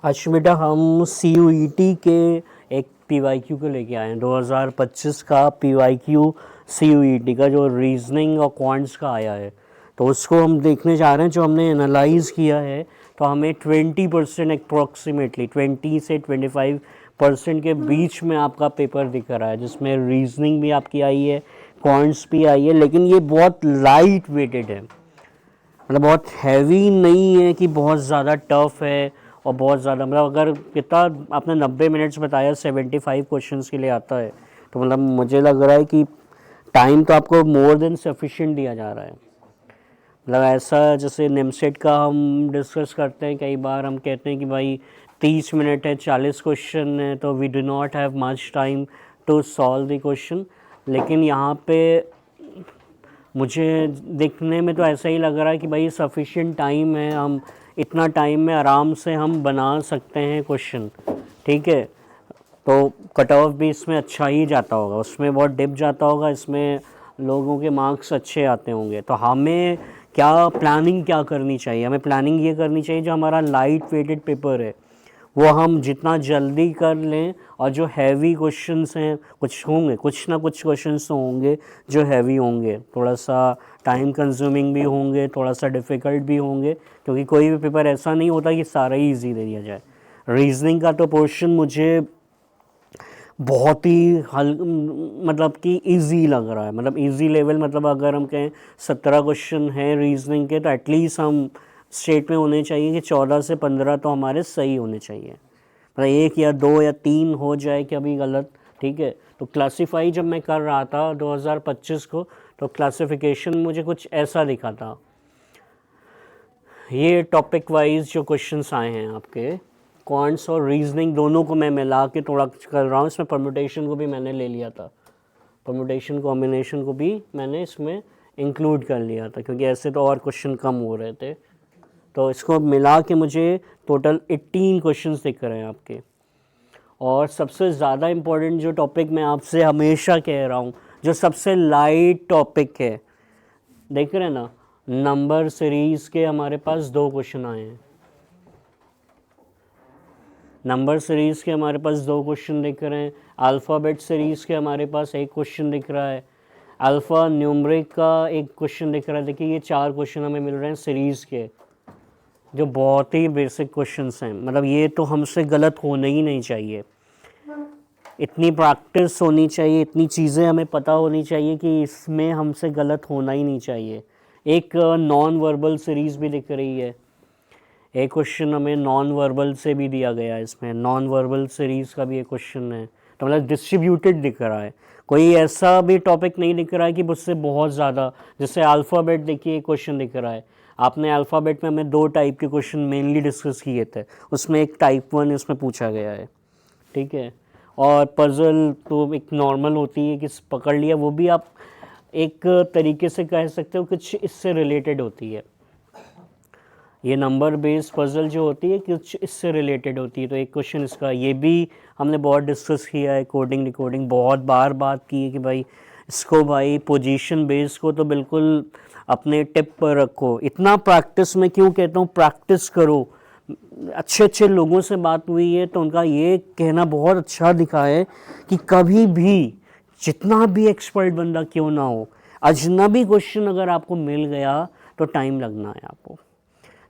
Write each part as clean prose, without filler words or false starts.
आज बेटा हम CUET के एक PYQ को लेके आए हैं 2025 का PYQ CUET का जो रीजनिंग और क्वांट्स का आया है, तो उसको हम देखने जा रहे हैं। जो हमने एनालाइज किया है तो हमें 20% अप्रॉक्सीमेटली 20 से 25% के बीच में आपका पेपर दिख रहा है, जिसमें रीजनिंग भी आपकी आई है, क्वांट्स भी आई है, लेकिन ये बहुत लाइट वेटेड है। मतलब बहुत हैवी नहीं है कि बहुत ज़्यादा टफ है और बहुत ज़्यादा, मतलब अगर कितना आपने 90 मिनट्स बताया 75 क्वेश्चंस के लिए आता है, तो मतलब मुझे लग रहा है कि टाइम तो आपको मोर देन सफिशिएंट दिया जा रहा है। मतलब ऐसा जैसे निमसेट का हम डिस्कस करते हैं, कई बार हम कहते हैं कि भाई 30 मिनट है, 40 क्वेश्चन है, तो we do not have much time to solve the question. लेकिन यहाँ पे मुझे देखने में तो ऐसा ही लग रहा है कि भाई सफिशिएंट टाइम है, हम इतना टाइम में आराम से हम बना सकते हैं क्वेश्चन। ठीक है, तो कट ऑफ भी इसमें अच्छा ही जाता होगा, उसमें बहुत डिप जाता होगा, इसमें लोगों के मार्क्स अच्छे आते होंगे। तो हमें क्या प्लानिंग क्या करनी चाहिए? हमें प्लानिंग ये करनी चाहिए, जो हमारा लाइट वेटेड पेपर है वो हम जितना जल्दी कर लें, और जो हैवी क्वेश्चंस हैं कुछ होंगे, कुछ ना कुछ क्वेश्चंस तो होंगे जो हैवी होंगे, थोड़ा सा टाइम कंज्यूमिंग भी होंगे, थोड़ा सा डिफ़िकल्ट भी होंगे, क्योंकि कोई भी पेपर ऐसा नहीं होता कि सारा ही ईजी दे दिया जाए। रीजनिंग का तो पोर्शन मुझे बहुत ही मतलब कि इजी लग रहा है। मतलब इजी लेवल, मतलब अगर हम कहें 17 क्वेश्चन हैं रीजनिंग के, तो एटलीस्ट हम स्टेट में होने चाहिए कि 14 से 15 तो हमारे सही होने चाहिए। मतलब 1 या 2 या 3 हो जाए कि अभी गलत। ठीक है, तो क्लासीफाई जब मैं कर रहा था 2025 को, तो क्लासिफिकेशन मुझे कुछ ऐसा दिखा था। ये टॉपिक वाइज जो क्वेश्चंस आए हैं आपके, क्वांट्स और रीजनिंग दोनों को मैं मिला के थोड़ा कर रहा हूँ। इसमें परम्यूटेशन को भी मैंने ले लिया था, परम्यूटेशन कॉम्बिनेशन को भी मैंने इसमें इंक्लूड कर लिया था, क्योंकि ऐसे तो और क्वेश्चन कम हो रहे थे। तो इसको मिला के मुझे टोटल 18 क्वेश्चंस दिख रहे हैं आपके। और सबसे ज़्यादा इम्पोर्टेंट जो टॉपिक मैं आपसे हमेशा कह रहा हूँ, जो सबसे लाइट टॉपिक है, देख रहे हैं ना, नंबर सीरीज़ के हमारे पास 2 क्वेश्चन आए हैं। नंबर सीरीज़ के हमारे पास 2 क्वेश्चन दिख रहे हैं। अल्फ़ाबेट सीरीज़ के हमारे पास 1 क्वेश्चन दिख रहा है। अल्फ़ा न्यूमरिक का 1 क्वेश्चन दिख रहा है। देखिए ये 4 क्वेश्चन हमें मिल रहे हैं सीरीज़ के, जो बहुत ही बेसिक क्वेश्चंस हैं। मतलब ये तो हमसे गलत होने ही नहीं चाहिए। इतनी प्रैक्टिस होनी चाहिए, इतनी चीज़ें हमें पता होनी चाहिए कि इसमें हमसे गलत होना ही नहीं चाहिए। एक नॉन वर्बल सीरीज़ भी दिख रही है, एक क्वेश्चन हमें नॉन वर्बल से भी दिया गया है। इसमें नॉन वर्बल सीरीज़ का भी एक क्वेश्चन है, तो मतलब डिस्ट्रीब्यूटेड दिख रहा है। कोई ऐसा भी टॉपिक नहीं दिख रहा है कि मुझसे बहुत ज़्यादा, जैसे अल्फ़ाबेट देखिए एक क्वेश्चन दिख रहा है। आपने अल्फ़ाबेट में हमें 2 टाइप के क्वेश्चन मेनली डिस्कस किए थे, उसमें एक टाइप 1 इसमें पूछा गया है। ठीक है, और पज़ल तो एक नॉर्मल होती है कि पकड़ लिया, वो भी आप एक तरीके से कह सकते हो कुछ इससे रिलेटेड होती है। ये नंबर बेस्ड पज़ल जो होती है कुछ इससे रिलेटेड होती है। तो एक क्वेश्चन इसका, ये भी हमने बहुत डिस्कस किया है, कोडिंग डिकोडिंग बहुत बार बात की है कि भाई इसको, भाई पोजीशन बेस्ड को तो बिल्कुल अपने टिप पर रखो। इतना प्रैक्टिस में क्यों कहता हूँ, प्रैक्टिस करो। अच्छे अच्छे लोगों से बात हुई है तो उनका ये कहना बहुत अच्छा दिखा है कि कभी भी, जितना भी एक्सपर्ट बंदा क्यों ना हो, अजनबी क्वेश्चन अगर आपको मिल गया तो टाइम लगना है आपको।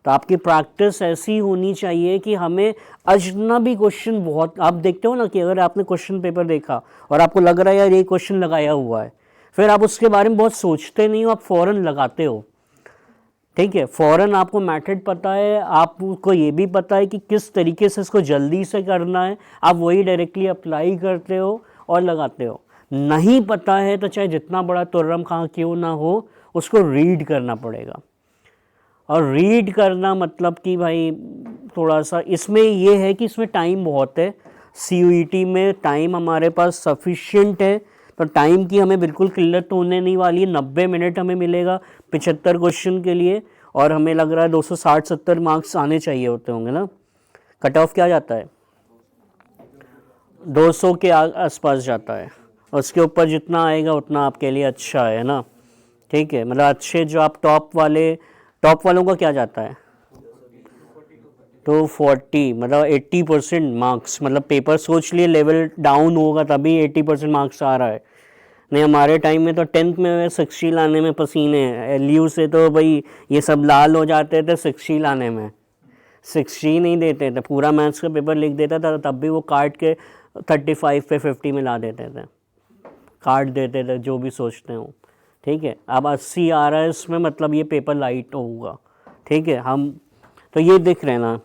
तो आपकी प्रैक्टिस ऐसी होनी चाहिए कि हमें अजनबी क्वेश्चन बहुत, आप देखते हो ना कि अगर आपने क्वेश्चन पेपर देखा और आपको लग रहा है यार ये क्वेश्चन लगाया हुआ है, फिर आप उसके बारे में बहुत सोचते नहीं हो, आप फ़ौरन लगाते हो। ठीक है, फ़ौरन आपको मेथड पता है, आपको ये भी पता है कि किस तरीके से इसको जल्दी से करना है, आप वही डायरेक्टली अप्लाई करते हो और लगाते हो। नहीं पता है तो चाहे जितना बड़ा तुर्रम खां क्यों ना हो, उसको रीड करना पड़ेगा। और रीड करना मतलब कि भाई थोड़ा सा इसमें ये है कि इसमें टाइम बहुत है। CUET में टाइम हमारे पास सफिशिएंट है, तो टाइम की हमें बिल्कुल किल्लत होने नहीं वाली है। 90 मिनट हमें मिलेगा 75 क्वेश्चन के लिए, और हमें लग रहा है 260-70 मार्क्स आने चाहिए होते होंगे ना। कट ऑफ क्या जाता है, 200 के आसपास जाता है। उसके ऊपर जितना आएगा उतना आपके लिए अच्छा है ना। ठीक है, मतलब अच्छे जो आप टॉप वालों का क्या जाता है, तो 40 मतलब 80% मार्क्स, मतलब पेपर सोच लिए लेवल डाउन होगा तभी 80% मार्क्स आ रहा है। नहीं, हमारे टाइम में तो 10th में 60 लाने में पसीने, एलयू से तो भाई ये सब लाल हो जाते थे 60 लाने में। 60 नहीं देते थे, पूरा मैथ्स का पेपर लिख देता था तब भी वो काट के 35 पे 50 में ला देते थे, काट देते थे जो भी सोचते हो। ठीक है, अब 80 आ रहा है इसमें, मतलब ये पेपर लाइट होगा। ठीक है, हम तो ये दिख रहे हैं ना,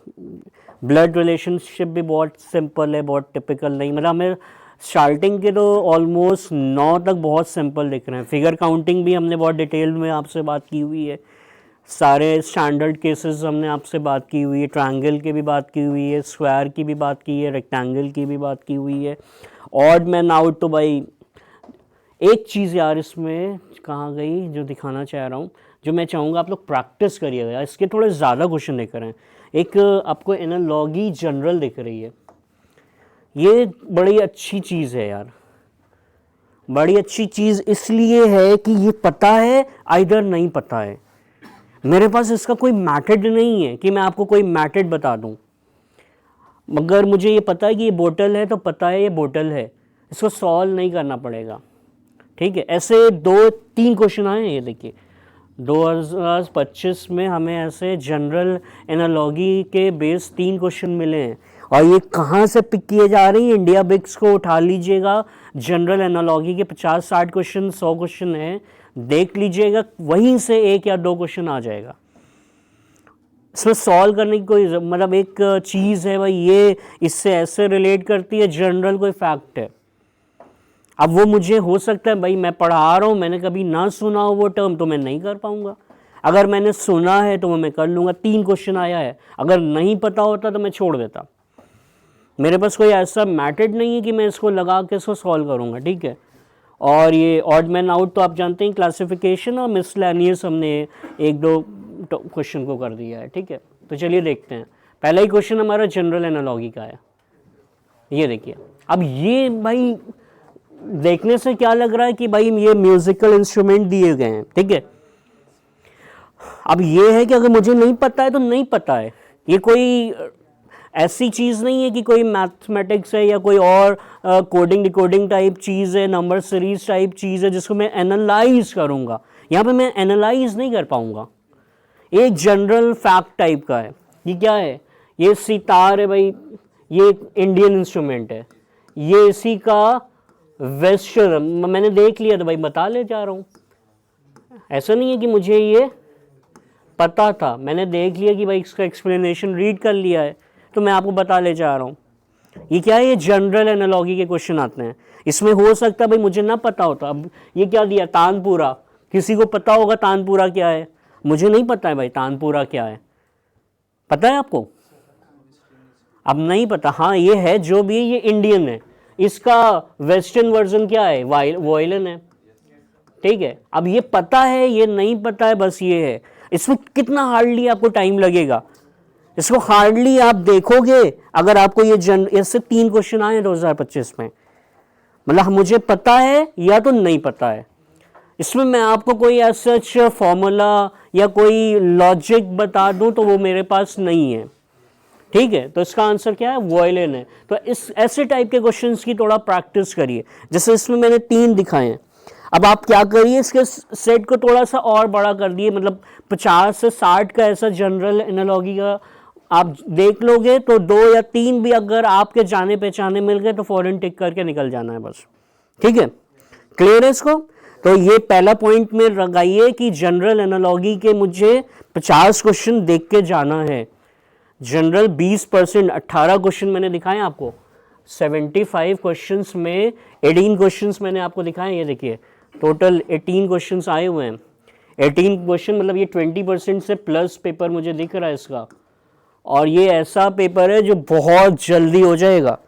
ब्लड रिलेशनशिप भी बहुत सिंपल है, बहुत टिपिकल नहीं, मतलब हमें स्टार्टिंग के तो ऑलमोस्ट 9 तक बहुत सिंपल दिख रहे हैं। फिगर काउंटिंग भी हमने बहुत डिटेल में आपसे बात की हुई है, सारे स्टैंडर्ड केसेस हमने आपसे बात की हुई है, ट्रायंगल की भी बात की हुई है, स्क्वायर की भी बात की है, रेक्टेंगल की भी बात की हुई है। ऑड मैन आउट तो भाई एक चीज़ यार इसमें कहाँ गई जो दिखाना चाह रहा हूँ, जो मैं चाहूँगा आप लोग प्रैक्टिस करिएगा यार, इसके थोड़े ज़्यादा क्वेश्चन दिख रहे हैं। एक आपको एनालॉगी जनरल दिख रही है, ये बड़ी अच्छी चीज़ है यार, बड़ी अच्छी चीज़ इसलिए है कि ये पता है आइदर नहीं पता है। मेरे पास इसका कोई मैथड नहीं है कि मैं आपको कोई मैथड बता दूं, मगर मुझे ये पता है कि ये बोतल है तो पता है ये बोतल है, इसको सॉल्व नहीं करना पड़ेगा। ठीक है, ऐसे 2-3 क्वेश्चन आए हैं, ये देखिए 2025 में हमें ऐसे जनरल एनालॉगी के बेस 3 क्वेश्चन मिले हैं, और ये कहाँ से पिक किए जा रही हैं, इंडिया बिक्स को उठा लीजिएगा, जनरल एनालॉगी के 50-60 क्वेश्चन 100 क्वेश्चन हैं, देख लीजिएगा, वहीं से 1 या 2 क्वेश्चन आ जाएगा। इसमें सॉल्व करने की कोई मतलब एक चीज़ है भाई, ये इससे ऐसे रिलेट करती है, जनरल कोई फैक्ट है। अब वो मुझे हो सकता है भाई मैं पढ़ा रहा हूँ, मैंने कभी ना सुना हो वो टर्म, तो मैं नहीं कर पाऊंगा। अगर मैंने सुना है तो मैं कर लूँगा। 3 क्वेश्चन आया है, अगर नहीं पता होता तो मैं छोड़ देता। मेरे पास कोई ऐसा मैथड नहीं है कि मैं इसको लगा के इसको सॉल्व करूँगा। ठीक है, और ये ऑड मैन आउट तो आप जानते हैं क्लासिफिकेशन, और मिसलेनियस हमने 1-2 क्वेश्चन को कर दिया है। ठीक है, तो चलिए देखते हैं। पहला ही क्वेश्चन हमारा जनरल एनालॉगी का है, ये देखिए। अब ये भाई देखने से क्या लग रहा है कि भाई ये म्यूजिकल इंस्ट्रूमेंट दिए गए हैं। ठीक है, अब ये है कि अगर मुझे नहीं पता है तो नहीं पता है, ये कोई ऐसी चीज़ नहीं है कि कोई मैथमेटिक्स है या कोई और कोडिंग डिकोडिंग टाइप चीज़ है, नंबर सीरीज टाइप चीज़ है जिसको मैं एनालाइज करूँगा। यहाँ पे मैं एनालाइज नहीं कर पाऊँगा, एक जनरल फैक्ट टाइप का है। ये क्या है, ये सितार है भाई, ये इंडियन इंस्ट्रूमेंट है, ये इसी का वेस्टर्न, मैंने देख लिया तो भाई बता ले जा रहा हूँ। ऐसा नहीं है कि मुझे ये पता था, मैंने देख लिया कि भाई इसका एक्सप्लेनेशन रीड कर लिया है तो मैं आपको बता ले जा रहा हूँ। ये क्या है, ये जनरल एनालॉगी के क्वेश्चन आते हैं। इसमें हो सकता है भाई मुझे ना पता होता। अब ये क्या दिया, तानपुरा, किसी को पता होगा तानपुरा क्या है, मुझे नहीं पता है भाई तानपुरा क्या है, पता है आपको? अब नहीं पता, हाँ ये है जो भी, ये इंडियन है, इसका वेस्टर्न वर्जन क्या है, वायलिन है। ठीक है, अब ये पता है ये नहीं पता है, बस ये है। इसमें कितना हार्डली आपको टाइम लगेगा, इसको हार्डली आप देखोगे अगर आपको ये ऐसे 3 क्वेश्चन आए 2025 में, मतलब मुझे पता है या तो नहीं पता है। इसमें मैं आपको कोई ऐसा फॉर्मूला या कोई लॉजिक बता दूं तो वो मेरे पास नहीं है। ठीक है, तो इसका आंसर क्या है, वायलिन है। तो इस ऐसे टाइप के क्वेश्चंस की थोड़ा प्रैक्टिस करिए, जैसे इसमें मैंने 3 दिखाए हैं। अब आप क्या करिए, इसके सेट को थोड़ा सा और बड़ा कर दिए, मतलब 50 से 60 का ऐसा जनरल एनालॉगी का आप देख लोगे तो 2 या 3 भी अगर आपके जाने पहचाने मिल गए तो फौरन टिक करके निकल जाना है बस। ठीक है, क्लियर है इसको? तो ये पहला पॉइंट में लगाइए कि जनरल एनालॉगी के मुझे 50 क्वेश्चन देख के जाना है। जनरल 20%, 18 क्वेश्चन मैंने दिखाए आपको, 75 क्वेश्चंस में 18 क्वेश्चंस मैंने आपको दिखाए। ये देखिए टोटल 18 क्वेश्चंस आए हुए हैं। 18 क्वेश्चन मतलब ये 20% से प्लस पेपर मुझे दिख रहा है इसका, और ये ऐसा पेपर है जो बहुत जल्दी हो जाएगा।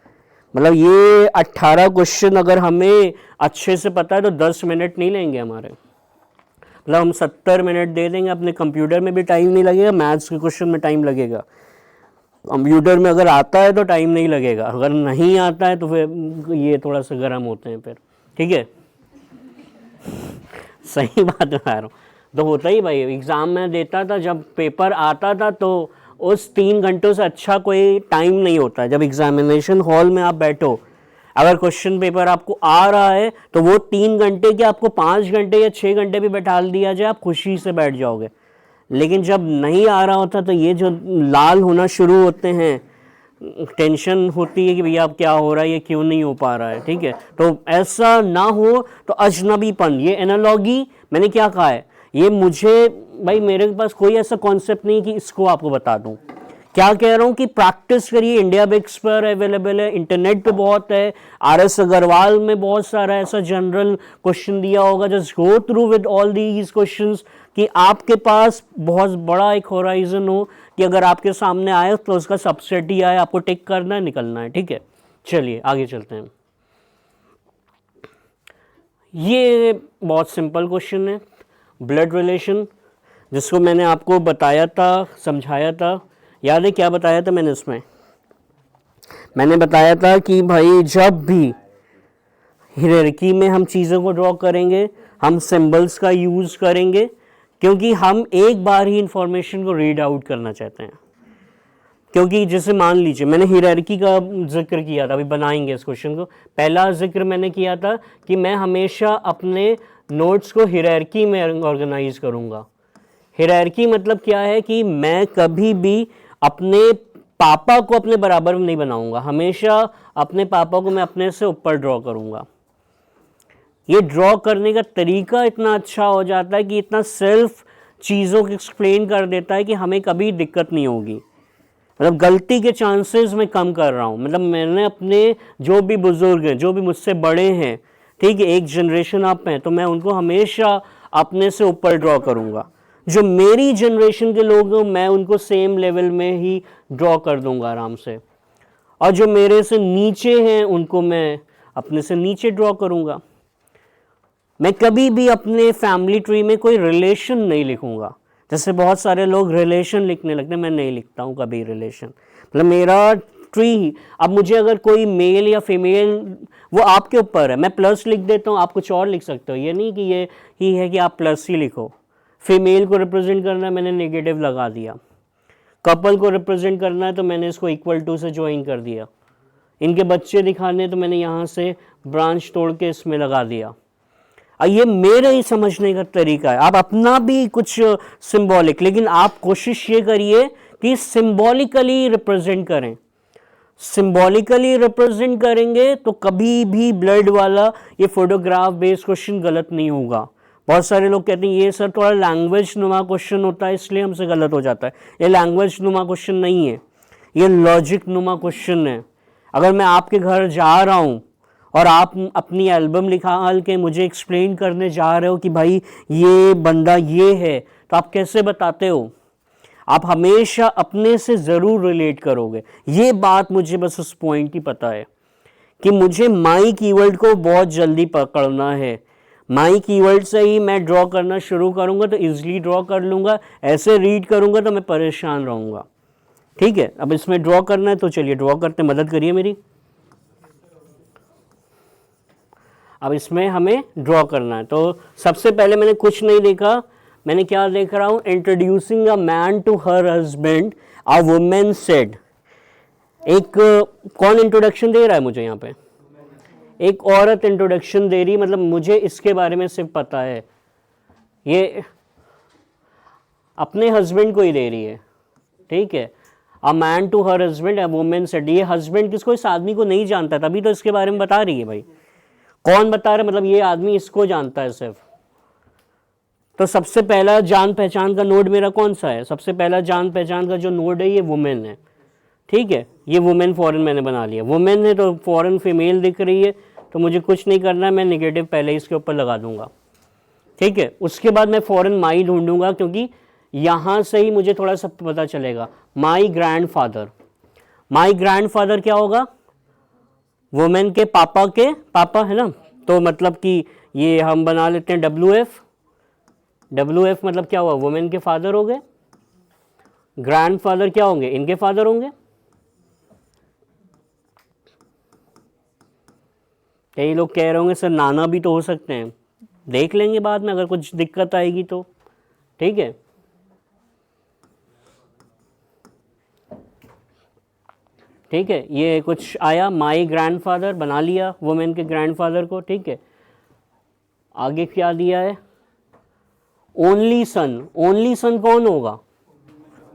मतलब ये 18 क्वेश्चन अगर हमें अच्छे से पता है तो 10 मिनट नहीं लेंगे हमारे, मतलब हम 70 मिनट दे देंगे। अपने कंप्यूटर में भी टाइम नहीं लगेगा, मैथ्स के क्वेश्चन में टाइम लगेगा। कंप्यूटर में अगर आता है तो टाइम नहीं लगेगा, अगर नहीं आता है तो फिर ये थोड़ा सा गर्म होते हैं फिर। ठीक है, सही बात बता रहा हूँ। तो होता ही भाई, एग्ज़ाम में देता था, जब पेपर आता था तो उस 3 घंटों से अच्छा कोई टाइम नहीं होता है। जब एग्जामिनेशन हॉल में आप बैठो, अगर क्वेश्चन पेपर आपको आ रहा है तो वो 3 घंटे के आपको 5 घंटे या 6 घंटे भी बैठा दिया जाए, आप खुशी से बैठ जाओगे। लेकिन जब नहीं आ रहा होता तो ये जो लाल होना शुरू होते हैं, टेंशन होती है कि भैया अब क्या हो रहा है, ये क्यों नहीं हो पा रहा है। ठीक है, तो ऐसा ना हो। तो अजनबीपन, ये एनालॉगी मैंने क्या कहा है, ये मुझे भाई मेरे पास कोई ऐसा कॉन्सेप्ट नहीं कि इसको आपको बता दूं। क्या कह रहा हूं कि प्रैक्टिस करिए, इंडिया बिक्स पर अवेलेबल है, इंटरनेट पे बहुत है, RS अग्रवाल में बहुत सारा ऐसा जनरल क्वेश्चन दिया होगा। Just go through with all these questions कि आपके पास बहुत बड़ा एक होराइजन हो कि अगर आपके सामने आए तो उसका सबसेट ही आए, आपको टिक करना है, निकलना है। ठीक है, चलिए आगे चलते हैं। ये बहुत सिंपल क्वेश्चन है, ब्लड रिलेशन, जिसको मैंने आपको बताया था, समझाया था। याद है क्या बताया था मैंने इसमें? मैंने बताया था कि भाई जब भी हायरार्की में हम चीज़ों को ड्रॉ करेंगे, हम सिंबल्स का यूज़ करेंगे, क्योंकि हम एक बार ही इंफॉर्मेशन को रीड आउट करना चाहते हैं। क्योंकि जैसे मान लीजिए मैंने हायरार्की का जिक्र किया था, अभी बनाएंगे इस क्वेश्चन को। पहला जिक्र मैंने किया था कि मैं हमेशा अपने नोट्स को हायरार्की में ऑर्गेनाइज करूँगा। हायरार्की मतलब क्या है कि मैं कभी भी अपने पापा को अपने बराबर में नहीं बनाऊंगा, हमेशा अपने पापा को मैं अपने से ऊपर ड्रॉ करूंगा। ये ड्रॉ करने का तरीका इतना अच्छा हो जाता है कि इतना सेल्फ चीज़ों को एक्सप्लेन कर देता है कि हमें कभी दिक्कत नहीं होगी। मतलब गलती के चांसेस मैं कम कर रहा हूँ। मतलब मैंने अपने जो भी बुजुर्ग हैं, जो भी मुझसे बड़े हैं, ठीक है, एक जनरेशन अप हैं, तो मैं उनको हमेशा अपने से ऊपर ड्रॉ करूँगा। जो मेरी जनरेशन के लोग हैं मैं उनको सेम लेवल में ही ड्रॉ कर दूंगा आराम से, और जो मेरे से नीचे हैं उनको मैं अपने से नीचे ड्रॉ करूंगा। मैं कभी भी अपने फैमिली ट्री में कोई रिलेशन नहीं लिखूंगा। जैसे बहुत सारे लोग रिलेशन लिखने लगते हैं, मैं नहीं लिखता हूँ कभी रिलेशन। मतलब मेरा ट्री, अब मुझे अगर कोई मेल या फीमेल, वो आपके ऊपर है, मैं प्लस लिख देता हूँ, आप कुछ और लिख सकते हो। ये नहीं कि ये ही है कि आप प्लस ही लिखो। फीमेल को रिप्रेजेंट करना है, मैंने नेगेटिव लगा दिया। कपल को रिप्रेजेंट करना है तो मैंने इसको इक्वल टू से ज्वाइन कर दिया। इनके बच्चे दिखाने तो मैंने यहाँ से ब्रांच तोड़ के इसमें लगा दिया। ये मेरे ही समझने का तरीका है। आप अपना भी कुछ सिंबॉलिक, लेकिन आप कोशिश ये करिए कि सिंबॉलिकली रिप्रेजेंट करें। सिंबॉलिकली रिप्रेजेंट करेंगे तो कभी भी ब्लड वाला ये फोटोग्राफ बेस्ड क्वेश्चन गलत नहीं होगा। बहुत सारे लोग कहते हैं ये सर थोड़ा लैंग्वेज नुमा क्वेश्चन होता है इसलिए हमसे गलत हो जाता है। ये लैंग्वेज नुमा क्वेश्चन नहीं है, ये लॉजिक नुमा क्वेश्चन है। अगर मैं आपके घर जा रहा हूँ और आप अपनी एल्बम निकाल के मुझे एक्सप्लेन करने जा रहे हो कि भाई ये बंदा ये है, तो आप कैसे बताते हो? आप हमेशा अपने से ज़रूर रिलेट करोगे। ये बात मुझे बस उस पॉइंट की पता है कि मुझे माई कीवर्ड को बहुत जल्दी पकड़ना है। माई कीवर्ड से ही मैं ड्रॉ करना शुरू करूंगा तो इजीली ड्रॉ कर लूँगा। ऐसे रीड करूंगा तो मैं परेशान रहूँगा। ठीक है, अब इसमें ड्रॉ करना है तो चलिए ड्रॉ करते, मदद करिए मेरी। अब इसमें हमें ड्रॉ करना है तो सबसे पहले मैंने कुछ नहीं देखा, मैंने क्या देख रहा हूँ, introducing a man to her husband a women said. एक कौन इंट्रोडक्शन दे रहा है मुझे यहाँ पे? एक औरत इंट्रोडक्शन दे रही, मतलब मुझे इसके बारे में सिर्फ पता है, ये अपने हस्बैंड को ही दे रही है। ठीक है, a man to her husband a women said. ये हस्बैंड किसको, इस आदमी को नहीं जानता, तभी तो इसके बारे में बता रही है। भाई कौन बता रहा है? मतलब ये आदमी इसको जानता है सिर्फ। तो सबसे पहला जान पहचान का नोड मेरा कौन सा है? सबसे पहला जान पहचान का जो नोड है ये वुमेन है। ठीक है, ये वुमेन फॉरेन मैंने बना लिया। वुमेन है तो फॉरेन फीमेल दिख रही है, तो मुझे कुछ नहीं करना है, मैं नेगेटिव पहले इसके ऊपर लगा दूंगा। ठीक है, उसके बाद मैं फॉरेन माई ढूंढूंगा, क्योंकि यहाँ से ही मुझे थोड़ा सा पता चलेगा। माई ग्रैंडफादर, माई ग्रैंडफादर क्या होगा? वुमेन के पापा है ना, तो मतलब कि ये हम बना लेते हैं WF। WF मतलब क्या हुआ? वुमेन के फादर हो गए। ग्रैंडफादर क्या होंगे? इनके फादर होंगे। कई लोग कह रहे होंगे सर नाना भी तो हो सकते हैं, देख लेंगे बाद में अगर कुछ दिक्कत आएगी तो। ठीक है, ठीक है, ये कुछ आया, माई ग्रैंडफादर बना लिया वुमेन के ग्रैंडफादर को, ठीक है। आगे क्या दिया है, ओनली सन, ओनली सन कौन होगा,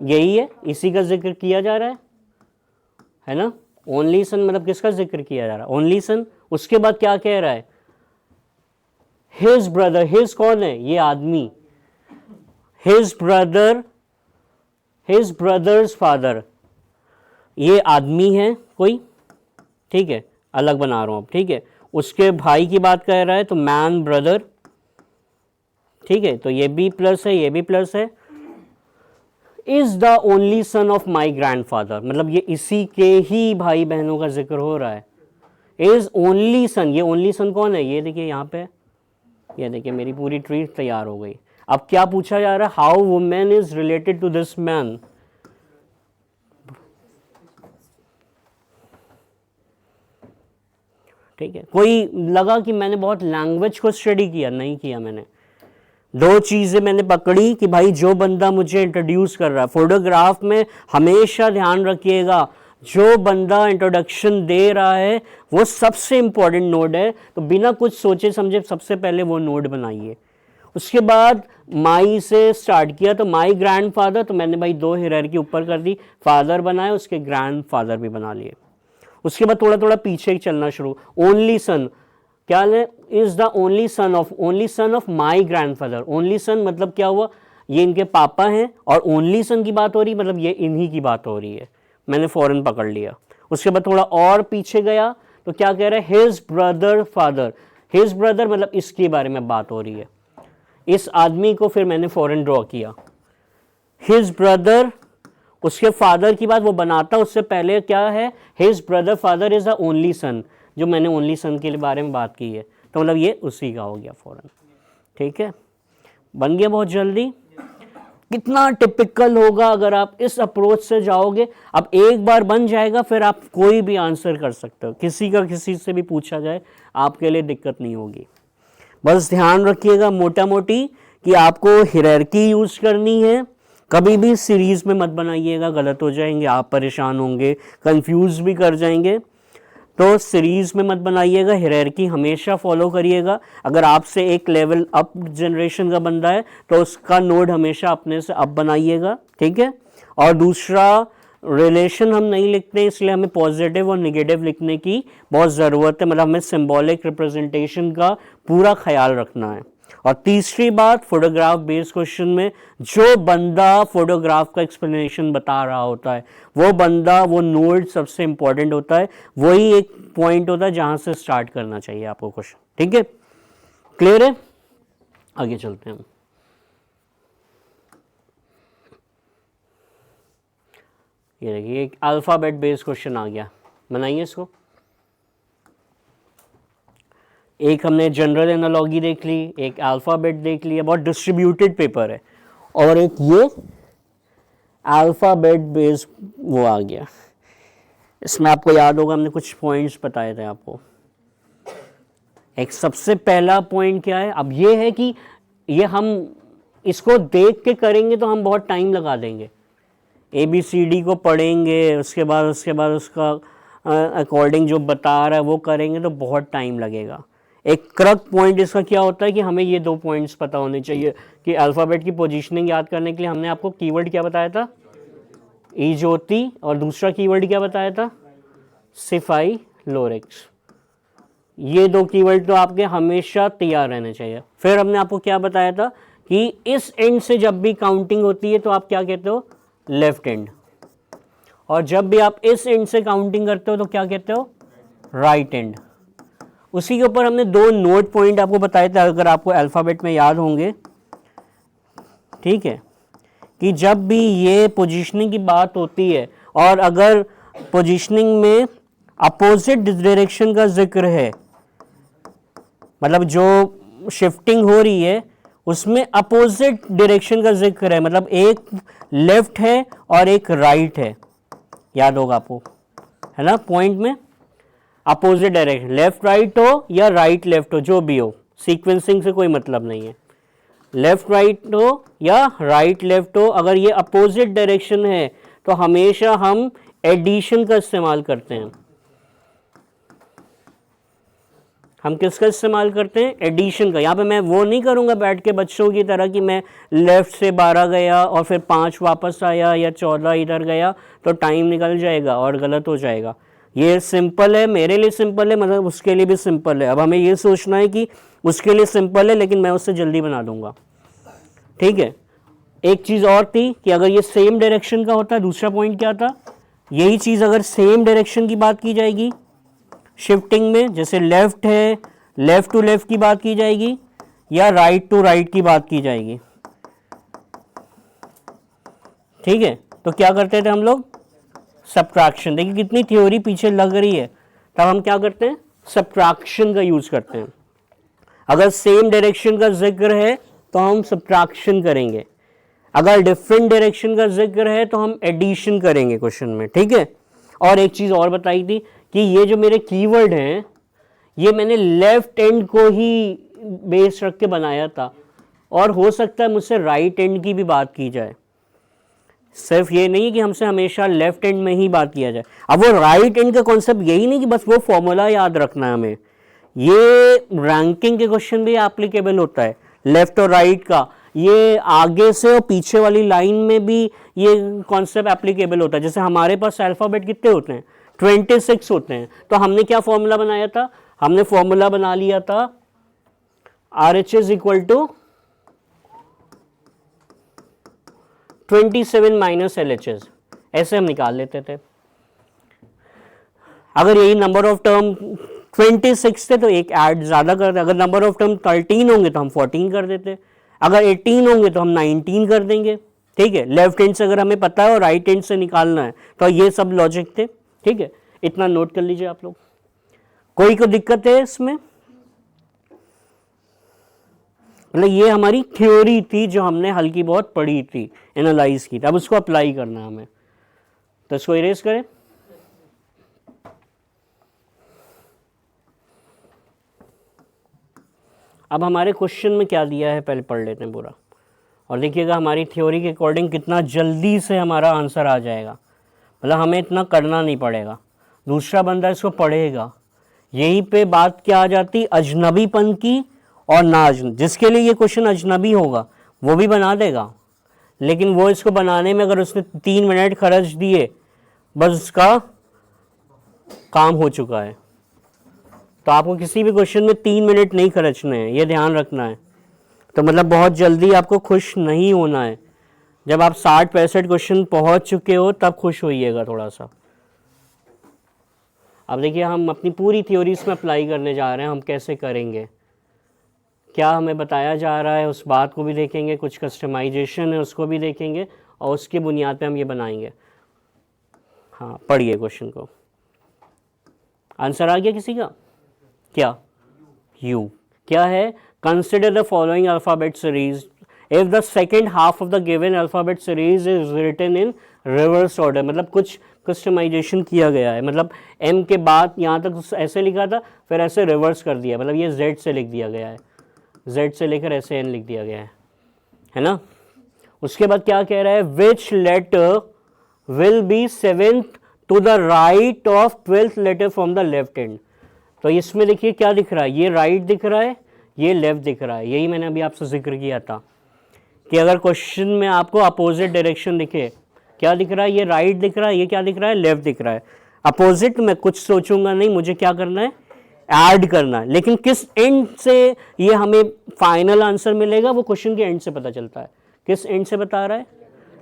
यही है, इसी का जिक्र किया जा रहा है ना। ओनली सन मतलब किसका जिक्र किया जा रहा है, ओनली सन। उसके बाद क्या कह रहा है, हिज ब्रदर, हिज कौन है, ये आदमी, his brother, his brothers father, ये आदमी है कोई, ठीक है, अलग बना रहा हूं अब, ठीक है। उसके भाई की बात कर रहा है तो मैन ब्रदर, ठीक है, तो ये भी प्लस है, ये भी प्लस है। Is the only son of my grandfather, मतलब ये इसी के ही भाई बहनों का जिक्र हो रहा है। इज ओनली सन, ये ओनली सन कौन है, ये देखिए यहाँ पे, ये देखिए मेरी पूरी ट्रीट तैयार हो गई। अब क्या पूछा जा रहा है, how women is related to this man. ठीक है, कोई लगा कि मैंने बहुत लैंग्वेज को स्टडी किया, नहीं किया मैंने। दो चीज़ें मैंने पकड़ी कि भाई जो बंदा मुझे इंट्रोड्यूस कर रहा है, फोटोग्राफ में हमेशा ध्यान रखिएगा, जो बंदा इंट्रोडक्शन दे रहा है वो सबसे इंपॉर्टेंट नोड है, तो बिना कुछ सोचे समझे सबसे पहले वो नोड बनाइए। उसके बाद माई से स्टार्ट किया, तो माई ग्रैंडफादर, तो मैंने भाई दो हायरार्की ऊपर कर दी, फादर बनाए, उसके ग्रैंडफादर भी बना लिए। उसके बाद थोड़ा थोड़ा पीछे चलना शुरू, ओनली सन, क्या है, is the only son of my grandfather. Only son मतलब क्या हुआ, ये इनके पापा हैं, और ओनली सन की बात हो रही, मतलब ये इन्हीं की बात हो रही है, मैंने फौरन पकड़ लिया। उसके बाद थोड़ा और पीछे गया तो क्या कह रहा है, his brother father, his brother मतलब इसके बारे में बात हो रही है, इस आदमी को फिर मैंने फौरन ड्रॉ किया, हिज ब्रदर। उसके फादर की बात वो बनाता, उससे पहले क्या है, his brother father is the only son, जो मैंने ओनली सन के बारे में बात की है, तो मतलब ये उसी का हो गया फौरन। ठीक है, बन गया बहुत जल्दी। कितना टिपिकल होगा अगर आप इस अप्रोच से जाओगे। अब एक बार बन जाएगा, फिर आप कोई भी आंसर कर सकते हो, किसी का किसी से भी पूछा जाए, आपके लिए दिक्कत नहीं होगी। बस ध्यान रखिएगा मोटा मोटी कि आपको हायरार्की यूज करनी है, कभी भी सीरीज में मत बनाइएगा, गलत हो जाएंगे, आप परेशान होंगे, कंफ्यूज भी कर जाएंगे। तो सीरीज में मत बनाइएगा, हायरार्की हमेशा फॉलो करिएगा। अगर आपसे एक लेवल अप जनरेशन का बंदा है तो उसका नोड हमेशा अपने से अप बनाइएगा, ठीक है। और दूसरा, रिलेशन हम नहीं लिखते, इसलिए हमें पॉजिटिव और नेगेटिव लिखने की बहुत ज़रूरत है, मतलब हमें सिंबॉलिक रिप्रेजेंटेशन का पूरा ख्याल रखना है। और तीसरी बात, फोटोग्राफ बेस्ड क्वेश्चन में जो बंदा फोटोग्राफ का एक्सप्लेनेशन बता रहा होता है, वो बंदा, वो नोड सबसे इंपॉर्टेंट होता है, वही एक पॉइंट होता है जहां से स्टार्ट करना चाहिए आपको क्वेश्चन। ठीक है, क्लियर है, आगे चलते हैं। ये देखिए एक अल्फ़ाबेट बेस्ड क्वेश्चन आ गया, बनाइए इसको। एक हमने जनरल एनालॉजी देख ली, एक अल्फ़ाबेट देख लिया, बहुत डिस्ट्रीब्यूटेड पेपर है, और एक ये अल्फ़ाबेट बेस्ड वो आ गया। इसमें आपको याद होगा हमने कुछ पॉइंट्स बताए थे आपको। एक सबसे पहला पॉइंट क्या है, अब ये है कि ये हम इसको देख के करेंगे तो हम बहुत टाइम लगा देंगे, ABCD को पढ़ेंगे, उसके बाद उसका अकॉर्डिंग जो बता रहा है वो करेंगे तो बहुत टाइम लगेगा। एक क्रक पॉइंट इसका क्या होता है कि हमें ये दो पॉइंट्स पता होने चाहिए कि अल्फ़ाबेट की पोजीशनिंग याद करने के लिए हमने आपको कीवर्ड क्या बताया था, ई ज्योति, और दूसरा कीवर्ड क्या बताया था, सिफाई लोरेक्स। ये दो कीवर्ड तो आपके हमेशा तैयार रहने चाहिए। फिर हमने आपको क्या बताया था कि इस एंड से जब भी काउंटिंग होती है तो आप क्या कहते हो, लेफ्ट एंड, और जब भी आप इस एंड से काउंटिंग करते हो तो क्या कहते हो, राइट एंड। उसी के ऊपर हमने दो नोट पॉइंट आपको बताए थे, अगर आपको अल्फ़ाबेट में याद होंगे, ठीक है, कि जब भी ये पोजीशनिंग की बात होती है और अगर पोजीशनिंग में अपोजिट डायरेक्शन का जिक्र है, मतलब जो शिफ्टिंग हो रही है उसमें अपोजिट डायरेक्शन का जिक्र है, मतलब एक लेफ्ट है और एक राइट है, याद होगा आपको, है ना, पॉइंट में अपोजिट डायरेक्शन, लेफ्ट राइट हो या राइट लेफ्ट हो, जो भी हो, सीक्वेंसिंग से कोई मतलब नहीं है, लेफ्ट राइट हो या राइट लेफ्ट हो, अगर ये अपोजिट डायरेक्शन है तो हमेशा हम एडिशन का इस्तेमाल करते हैं। हम किसका इस्तेमाल करते हैं? एडिशन का। यहाँ पे मैं वो नहीं करूँगा बैठ के बच्चों की तरह कि मैं लेफ़्ट से 12 गया और फिर 5 वापस आया या 14 इधर गया तो टाइम निकल जाएगा और गलत हो जाएगा। ये सिंपल है, मेरे लिए सिंपल है, मतलब उसके लिए भी सिंपल है। अब हमें ये सोचना है कि उसके लिए सिंपल है लेकिन मैं उससे जल्दी बना दूंगा, ठीक है। एक चीज़ और थी कि अगर ये सेम डायरेक्शन का होता है, दूसरा पॉइंट क्या था, यही चीज़ अगर सेम डायरेक्शन की बात की जाएगी शिफ्टिंग में, जैसे लेफ्ट है, लेफ्ट टू लेफ्ट की बात की जाएगी या राइट टू राइट की बात की जाएगी, ठीक है, तो क्या करते थे हम लोग? सब्ट्रैक्शन। देखिए कितनी थ्योरी पीछे लग रही है, तब हम क्या करते हैं? सब्ट्रैक्शन का यूज करते हैं। अगर सेम डायरेक्शन का जिक्र है तो हम सब्ट्रैक्शन करेंगे, अगर डिफरेंट डायरेक्शन का जिक्र है तो हम एडिशन करेंगे क्वेश्चन में, ठीक है। और एक चीज और बताई थी कि ये जो मेरे कीवर्ड हैं ये मैंने लेफ्ट एंड को ही बेस रख के बनाया था और हो सकता है मुझसे राइट एंड की भी बात की जाए, सिर्फ ये नहीं कि हमसे हमेशा लेफ्ट एंड में ही बात किया जाए। अब वो राइट एंड का कॉन्सेप्ट यही नहीं कि बस वो फॉर्मूला याद रखना है हमें, ये रैंकिंग के क्वेश्चन भी एप्लीकेबल होता है, लेफ्ट और राइट का, ये आगे से और पीछे वाली लाइन में भी ये कॉन्सेप्ट एप्लीकेबल होता है। जैसे हमारे पास अल्फाबेट कितने होते हैं? 26 होते हैं। तो हमने क्या फॉर्मूला बनाया था? हमने फॉर्मूला बना लिया था RHS equal to 27 minus LHS, ऐसे हम निकाल लेते थे। अगर यही नंबर ऑफ टर्म 26 थे तो एक ऐड ज्यादा कर दे, अगर नंबर ऑफ टर्म 13 होंगे तो हम 14 कर देते, अगर 18 होंगे तो हम 19 कर देंगे, ठीक है। लेफ्ट हैंड से अगर हमें पता है और राइट हैंड से निकालना है तो ये सब लॉजिक थे, ठीक है। इतना नोट कर लीजिए आप लोग। कोई दिक्कत है इसमें? मतलब ये हमारी थ्योरी थी जो हमने हल्की बहुत पढ़ी थी, एनालाइज की थी, अब उसको अप्लाई करना है हमें, तो इसको इरेज करें। अब हमारे क्वेश्चन में क्या दिया है पहले पढ़ लेते हैं पूरा, और देखिएगा हमारी थ्योरी के अकॉर्डिंग कितना जल्दी से हमारा आंसर आ जाएगा, मतलब हमें इतना करना नहीं पड़ेगा, दूसरा बंदा इसको पढ़ेगा। यहीं पे बात क्या आ जाती? अजनबीपन की और ना जिसके लिए ये क्वेश्चन अजनबी होगा वो भी बना देगा, लेकिन वो इसको बनाने में अगर उसने 3 मिनट खर्च दिए बस उसका काम हो चुका है। तो आपको किसी भी क्वेश्चन में 3 मिनट नहीं खर्चने हैं, ये ध्यान रखना है। तो मतलब बहुत जल्दी आपको खुश नहीं होना है, जब आप 60-65 क्वेश्चन पहुंच चुके हो तब खुश होइएगा थोड़ा सा। अब देखिए हम अपनी पूरी थ्योरी इसमें अप्लाई करने जा रहे हैं, हम कैसे करेंगे, क्या हमें बताया जा रहा है उस बात को भी देखेंगे, कुछ कस्टमाइजेशन है उसको भी देखेंगे और उसके बुनियाद पे हम ये बनाएंगे। हाँ पढ़िए क्वेश्चन को। आंसर आ गया किसी का? क्या? यू क्या है? Consider the following alphabet series if the second half of the given alphabet series is written in reverse order. मतलब कुछ कस्टमाइजेशन किया गया है, मतलब एम के बाद यहाँ तक ऐसे लिखा था फिर ऐसे रिवर्स कर दिया, मतलब ये जेड से लिख दिया गया है, जेड से लेकर ऐसे एन लिख दिया गया है ना। उसके बाद क्या कह रहा है? Which letter will be 7th to the right of 12th letter from the left hand. तो इसमें देखिए क्या दिख रहा है, ये राइट दिख रहा है, ये लेफ्ट दिख रहा है। यही मैंने अभी आपसे जिक्र किया था कि अगर क्वेश्चन में आपको अपोजिट डायरेक्शन दिखे, क्या दिख रहा है? ये राइट दिख रहा है, ये क्या दिख रहा है? लेफ्ट दिख रहा है। अपोजिट में कुछ सोचूंगा नहीं, मुझे क्या करना है? ऐड करना है। लेकिन किस एंड से ये हमें फाइनल आंसर मिलेगा वो क्वेश्चन के एंड से पता चलता है। किस एंड से बता रहा है?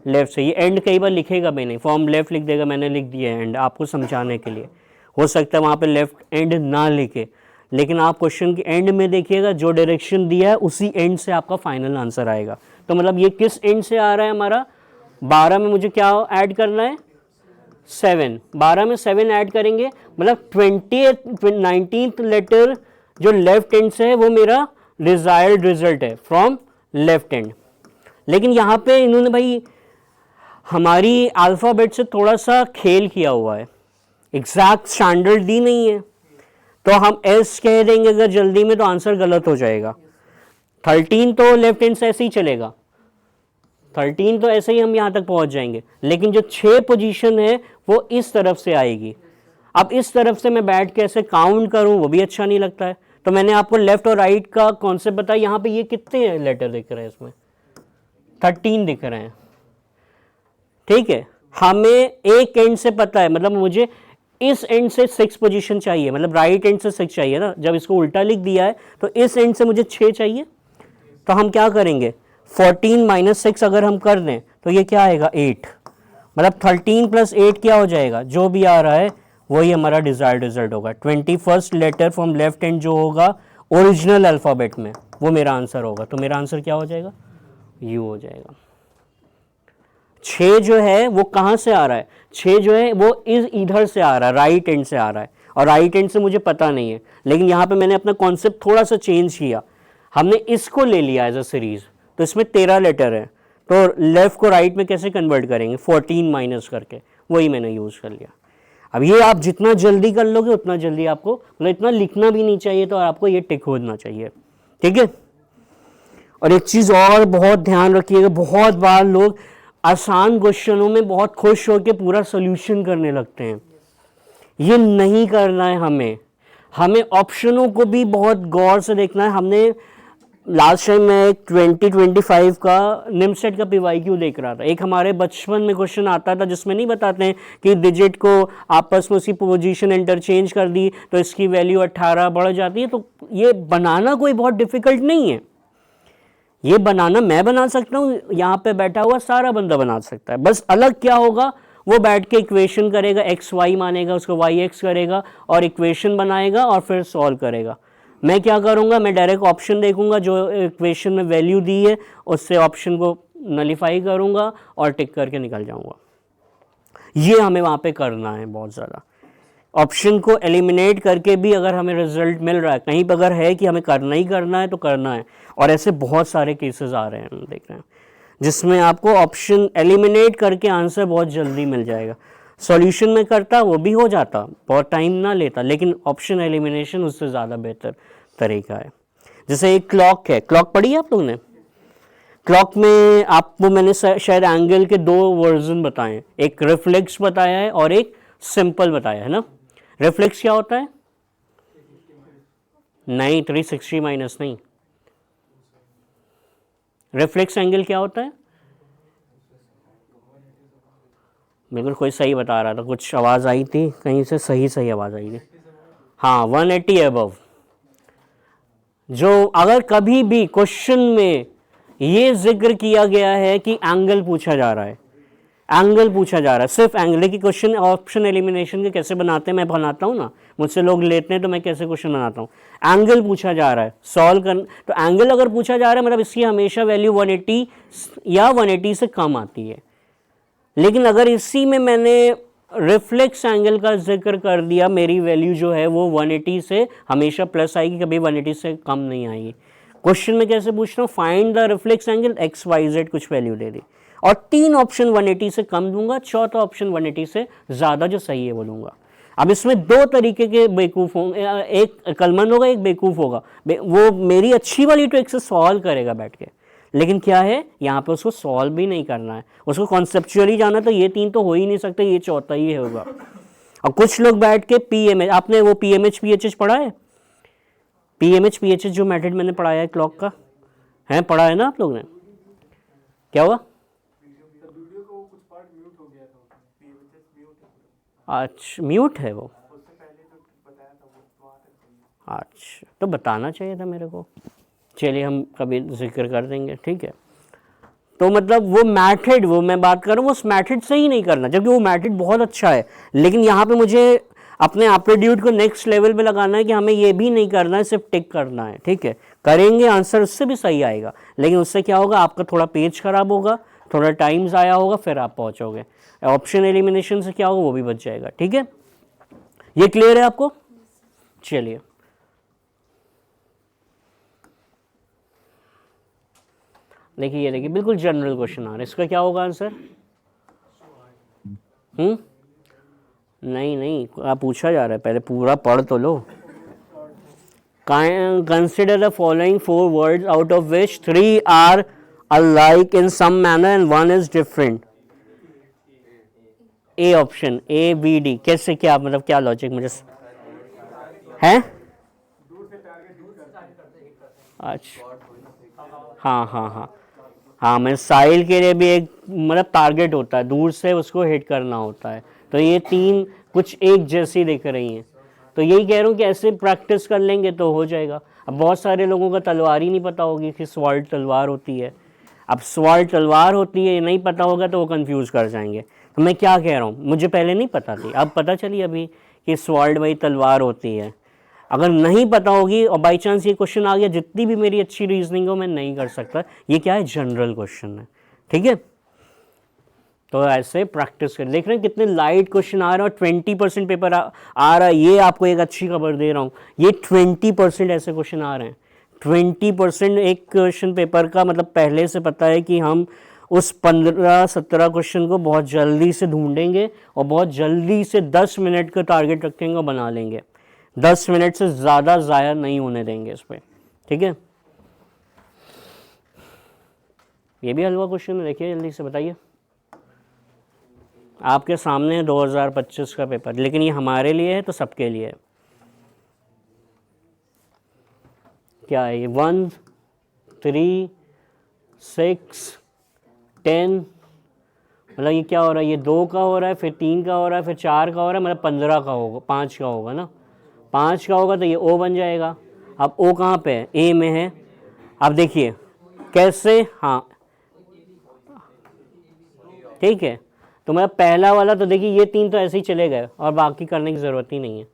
लेफ्ट से। ये एंड कई बार लिखेगा भी नहीं, फॉर्म लेफ्ट लिख देगा, मैंने लिख दिया है एंड आपको समझाने के लिए। हो सकता है वहाँ पे लेफ्ट एंड ना लिखे, लेकिन आप क्वेश्चन के एंड में देखिएगा जो डायरेक्शन दिया है उसी एंड से आपका फाइनल आंसर आएगा। तो मतलब ये किस एंड से आ रहा है हमारा? 12 में मुझे क्या ऐड करना है? 7। 12 में 7 ऐड करेंगे, मतलब 19th लेटर जो लेफ्ट एंड से है वो मेरा डिजायर्ड रिजल्ट है फ्रॉम लेफ्ट एंड। लेकिन यहाँ पे इन्होंने भाई हमारी अल्फ़ाबेट से थोड़ा सा खेल किया हुआ है, एग्जैक्ट स्टैंडर्ड दी नहीं है, तो हम एस कह देंगे अगर जल्दी में तो आंसर गलत हो जाएगा। 13 तो लेफ्ट हैंड से ऐसे ही चलेगा, 13 तो ऐसे ही हम यहाँ तक पहुँच जाएंगे, लेकिन जो 6 पोजीशन है वो इस तरफ से आएगी। अब इस तरफ से मैं बैठ के ऐसे काउंट करूं वो भी अच्छा नहीं लगता है। तो मैंने आपको लेफ्ट और राइट का कॉन्सेप्ट बताया। यहाँ पे ये कितने लेटर दिख रहे हैं, इसमें 13 दिख रहे हैं, ठीक है। हमें एक एंड से पता है, मतलब मुझे इस एंड से 6 पोजीशन चाहिए, मतलब राइट एंड से 6 चाहिए ना। जब इसको उल्टा लिख दिया है तो इस एंड से मुझे 6 चाहिए। तो हम क्या करेंगे, 14 माइनस 6 अगर हम कर दें तो ये क्या आएगा 8, मतलब 13 प्लस 8 क्या हो जाएगा, जो भी आ रहा है वही हमारा डिजायर्ड रिजल्ट होगा। 21st letter from left hand जो होगा ओरिजिनल अल्फ़ाबेट में, वो मेरा आंसर होगा। तो मेरा आंसर क्या हो जाएगा, यू हो जाएगा। 6 जो है वो कहाँ से आ रहा है, 6 जो है वो इधर से आ रहा है, राइट एंड से आ रहा है, और राइट एंड से मुझे पता नहीं है। लेकिन यहाँ पे मैंने अपना कॉन्सेप्ट थोड़ा सा चेंज किया, हमने इसको ले लिया एज अ सीरीज। तो इसमें 13 लेटर है, तो लेफ्ट को राइट में कैसे कन्वर्ट करेंगे, 14 माइनस करके, वही मैंने यूज़ कर लिया। अब ये आप जितना जल्दी कर लोगे उतना जल्दी आपको, मतलब इतना लिखना भी नहीं चाहिए, तो आपको ये टिक होना चाहिए, ठीक है। और एक चीज़ और बहुत ध्यान रखिएगा, बहुत बार लोग आसान क्वेश्चनों में बहुत खुश होकर पूरा सोल्यूशन करने लगते हैं। ये नहीं करना है हमें ऑप्शनों को भी बहुत गौर से देखना है। हमने लास्ट टाइम मैं 2025 का निमसेट का PYQ देख रहा था। एक हमारे बचपन में क्वेश्चन आता था जिसमें नहीं बताते हैं कि डिजिट को आपस में उसकी पोजीशन इंटरचेंज कर दी तो इसकी वैल्यू 18 बढ़ जाती है। तो ये बनाना कोई बहुत डिफिकल्ट नहीं है, ये बनाना मैं बना सकता हूँ, यहाँ पे बैठा हुआ सारा बंदा बना सकता है। बस अलग क्या होगा, वो बैठ के इक्वेशन करेगा, XY मानेगा, उसको YX करेगा और इक्वेशन बनाएगा और फिर सॉल्व करेगा। मैं क्या करूँगा, मैं डायरेक्ट ऑप्शन देखूंगा, जो इक्वेशन में वैल्यू दी है उससे ऑप्शन को नलीफाई करूँगा और टिक करके निकल जाऊँगा। ये हमें वहाँ पे करना है बहुत ज़्यादा। ऑप्शन को एलिमिनेट करके भी अगर हमें रिजल्ट मिल रहा है, कहीं पर अगर है कि हमें करना ही करना है तो करना है। और ऐसे बहुत सारे केसेस आ रहे हैं, हम देख रहे हैं, जिसमें आपको ऑप्शन एलिमिनेट करके आंसर बहुत जल्दी मिल जाएगा। सॉल्यूशन में करता वो भी हो जाता, बहुत टाइम ना लेता, लेकिन ऑप्शन एलिमिनेशन उससे ज़्यादा बेहतर तरीका है। जैसे एक क्लॉक है, क्लॉक पढ़ी है आप लोगों ने? क्लॉक में आपको मैंने शायद एंगल के 2 वर्जन बताए, एक रिफ्लेक्स बताया है और एक सिंपल बताया है ना। रिफ्लेक्स क्या होता है? नहीं, 360 माइनस नहीं। रिफ्लेक्स एंगल क्या होता है? बिल्कुल कोई सही बता रहा था, कुछ आवाज़ आई थी कहीं से, सही आवाज़ आई थी। हाँ, 180 अबव। जो अगर कभी भी क्वेश्चन में ये जिक्र किया गया है कि एंगल पूछा जा रहा है, एंगल पूछा जा रहा है, सिर्फ एंगल की क्वेश्चन, ऑप्शन एलिमिनेशन के कैसे बनाते हैं मैं बनाता हूँ ना, मुझसे लोग लेते हैं तो मैं कैसे क्वेश्चन बनाता हूँ। एंगल पूछा जा रहा है, सॉल्व कर, तो एंगल अगर पूछा जा रहा है मतलब इसकी हमेशा वैल्यू 180 या 180 से कम आती है। लेकिन अगर इसी में मैंने रिफ्लेक्स एंगल का जिक्र कर दिया, मेरी वैल्यू जो है वो 180 से हमेशा प्लस आएगी, कभी 180 से कम नहीं आएगी। क्वेश्चन में कैसे पूछ रहा हूँ, find the reflex angle XYZ, कुछ वैल्यू दे दी और 3 ऑप्शन 180 से कम दूंगा, चौथा ऑप्शन 180 से ज़्यादा जो सही है वो दूंगा। अब इसमें 2 तरीके के बेवकूफ़ होंगे, एक अक्लमंद होगा, एक बेवकूफ़ होगा। वो मेरी अच्छी वाली ट्रिक से सॉल्व करेगा बैठ के, लेकिन क्या है यहाँ पे उसको सॉल्व भी नहीं करना है, उसको कॉन्सेप्चुअली जाना। तो ये 3 तो हो ही नहीं सकते, ये चौथा ही होगा। और कुछ लोग बैठ के PMH, आपने वो PMH PHH पढ़ा है? PMH PHH जो मेथड मैंने पढ़ाया है क्लॉक का, है पढ़ा है ना आप लोग ने? क्या हुआ? अच्छा, म्यूट है वो? अच्छा, तो बताना चाहिए था मेरे को। चलिए हम कभी जिक्र कर देंगे, ठीक है। तो मतलब वो मैथड, वो मैं बात कर रहा हूँ उस मैथड से ही नहीं करना, जबकि वो मैथड बहुत अच्छा है। लेकिन यहाँ पे मुझे अपने एप्टीट्यूड को नेक्स्ट लेवल पे लगाना है कि हमें ये भी नहीं करना है, सिर्फ टिक करना है, ठीक है। करेंगे आंसर उससे भी सही आएगा, लेकिन उससे क्या होगा, आपका थोड़ा पेज खराब होगा, थोड़ा टाइम ज़ाया होगा, फिर आप पहुँचोगे। ऑप्शन एलिमिनेशन से क्या होगा, वो भी बच जाएगा, ठीक है। ये क्लियर है आपको? चलिए देखिए, ये देखिए बिल्कुल जनरल क्वेश्चन आ रहा है, इसका क्या होगा आंसर? नहीं, आप पूछा जा रहा है, पहले पूरा पढ़ तो लो। Consider the following 4 words out of which 3 are alike in some manner and 1 is different. A option, A B D, कैसे, क्या मतलब, क्या लॉजिक मुझे है? अच्छा, हाँ हाँ हाँ हाँ, मैं साहिल के लिए भी एक मतलब टारगेट होता है, दूर से उसको हिट करना होता है। तो ये तीन कुछ एक जैसी दिख रही हैं, तो यही कह रहा हूँ कि ऐसे प्रैक्टिस कर लेंगे तो हो जाएगा। अब बहुत सारे लोगों का तलवार ही नहीं पता होगी कि स्वॉर्ड तलवार होती है। अब स्वॉर्ड तलवार होती है ये नहीं पता होगा तो वो कंफ्यूज कर जाएंगे। तो मैं क्या कह रहा हूँ, मुझे पहले नहीं पता थी, अब पता चली अभी कि स्वॉर्ड भाई तलवार होती है। अगर नहीं पता होगी और बाई चांस ये क्वेश्चन आ गया, जितनी भी मेरी अच्छी रीजनिंग हो मैं नहीं कर सकता। ये क्या है, जनरल क्वेश्चन है, ठीक है। तो ऐसे प्रैक्टिस कर, देख रहे हैं कितने लाइट क्वेश्चन आ रहे हैं और 20% पेपर आ रहा है। ये आपको एक अच्छी खबर दे रहा हूँ, ये 20% ऐसे क्वेश्चन आ रहे हैं। 20% एक क्वेश्चन पेपर का मतलब पहले से पता है कि हम उस 15-17 क्वेश्चन को बहुत जल्दी से ढूंढेंगे और बहुत जल्दी से 10 मिनट का टारगेट रखेंगे और बना लेंगे। 10 मिनट से ज़्यादा ज़ाया नहीं होने देंगे इस पर, ठीक है। ये भी हलवा क्वेश्चन है, देखिए जल्दी से बताइए। आपके सामने है 2025 का पेपर, लेकिन ये हमारे लिए है तो सबके लिए है। क्या है ये, 1 3 6 10, मतलब ये क्या हो रहा है, ये 2 का हो रहा है, फिर 3 का हो रहा है, फिर 4 का हो रहा है, मतलब 15 का होगा, 5 का होगा ना। 5 का होगा तो ये ओ बन जाएगा। अब ओ कहाँ पे है, ए में है। अब देखिए कैसे, हाँ ठीक है। तो मतलब पहला वाला तो देखिए ये 3 तो ऐसे ही चले गए और बाकी करने की ज़रूरत ही नहीं है।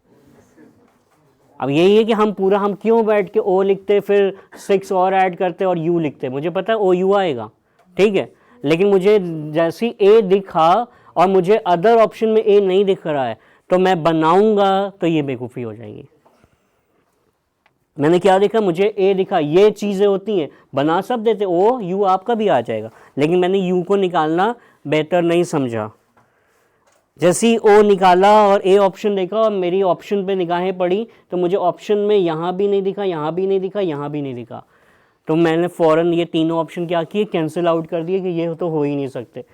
अब यही है कि हम क्यों बैठ के ओ लिखते फिर 6 और ऐड करते और यू लिखते, मुझे पता है ओ यू आएगा, ठीक है। लेकिन मुझे जैसी ए दिखा और मुझे अदर ऑप्शन में ए नहीं दिख रहा है तो मैं बनाऊंगा तो ये बेवकूफ़ी हो जाएगी। मैंने क्या देखा, मुझे ए दिखा, ये चीज़ें होती हैं, बना सब देते, ओ यू आपका भी आ जाएगा, लेकिन मैंने यू को निकालना बेहतर नहीं समझा। जैसे ही ओ निकाला और ए ऑप्शन देखा और मेरी ऑप्शन पे निगाहें पड़ी तो मुझे ऑप्शन में यहाँ भी नहीं दिखा, यहाँ भी नहीं दिखा, यहाँ भी नहीं दिखा। तो मैंने फ़ौरन ये तीनों ऑप्शन क्या किए, कैंसिल आउट कर दिए कि ये तो हो ही नहीं सकते।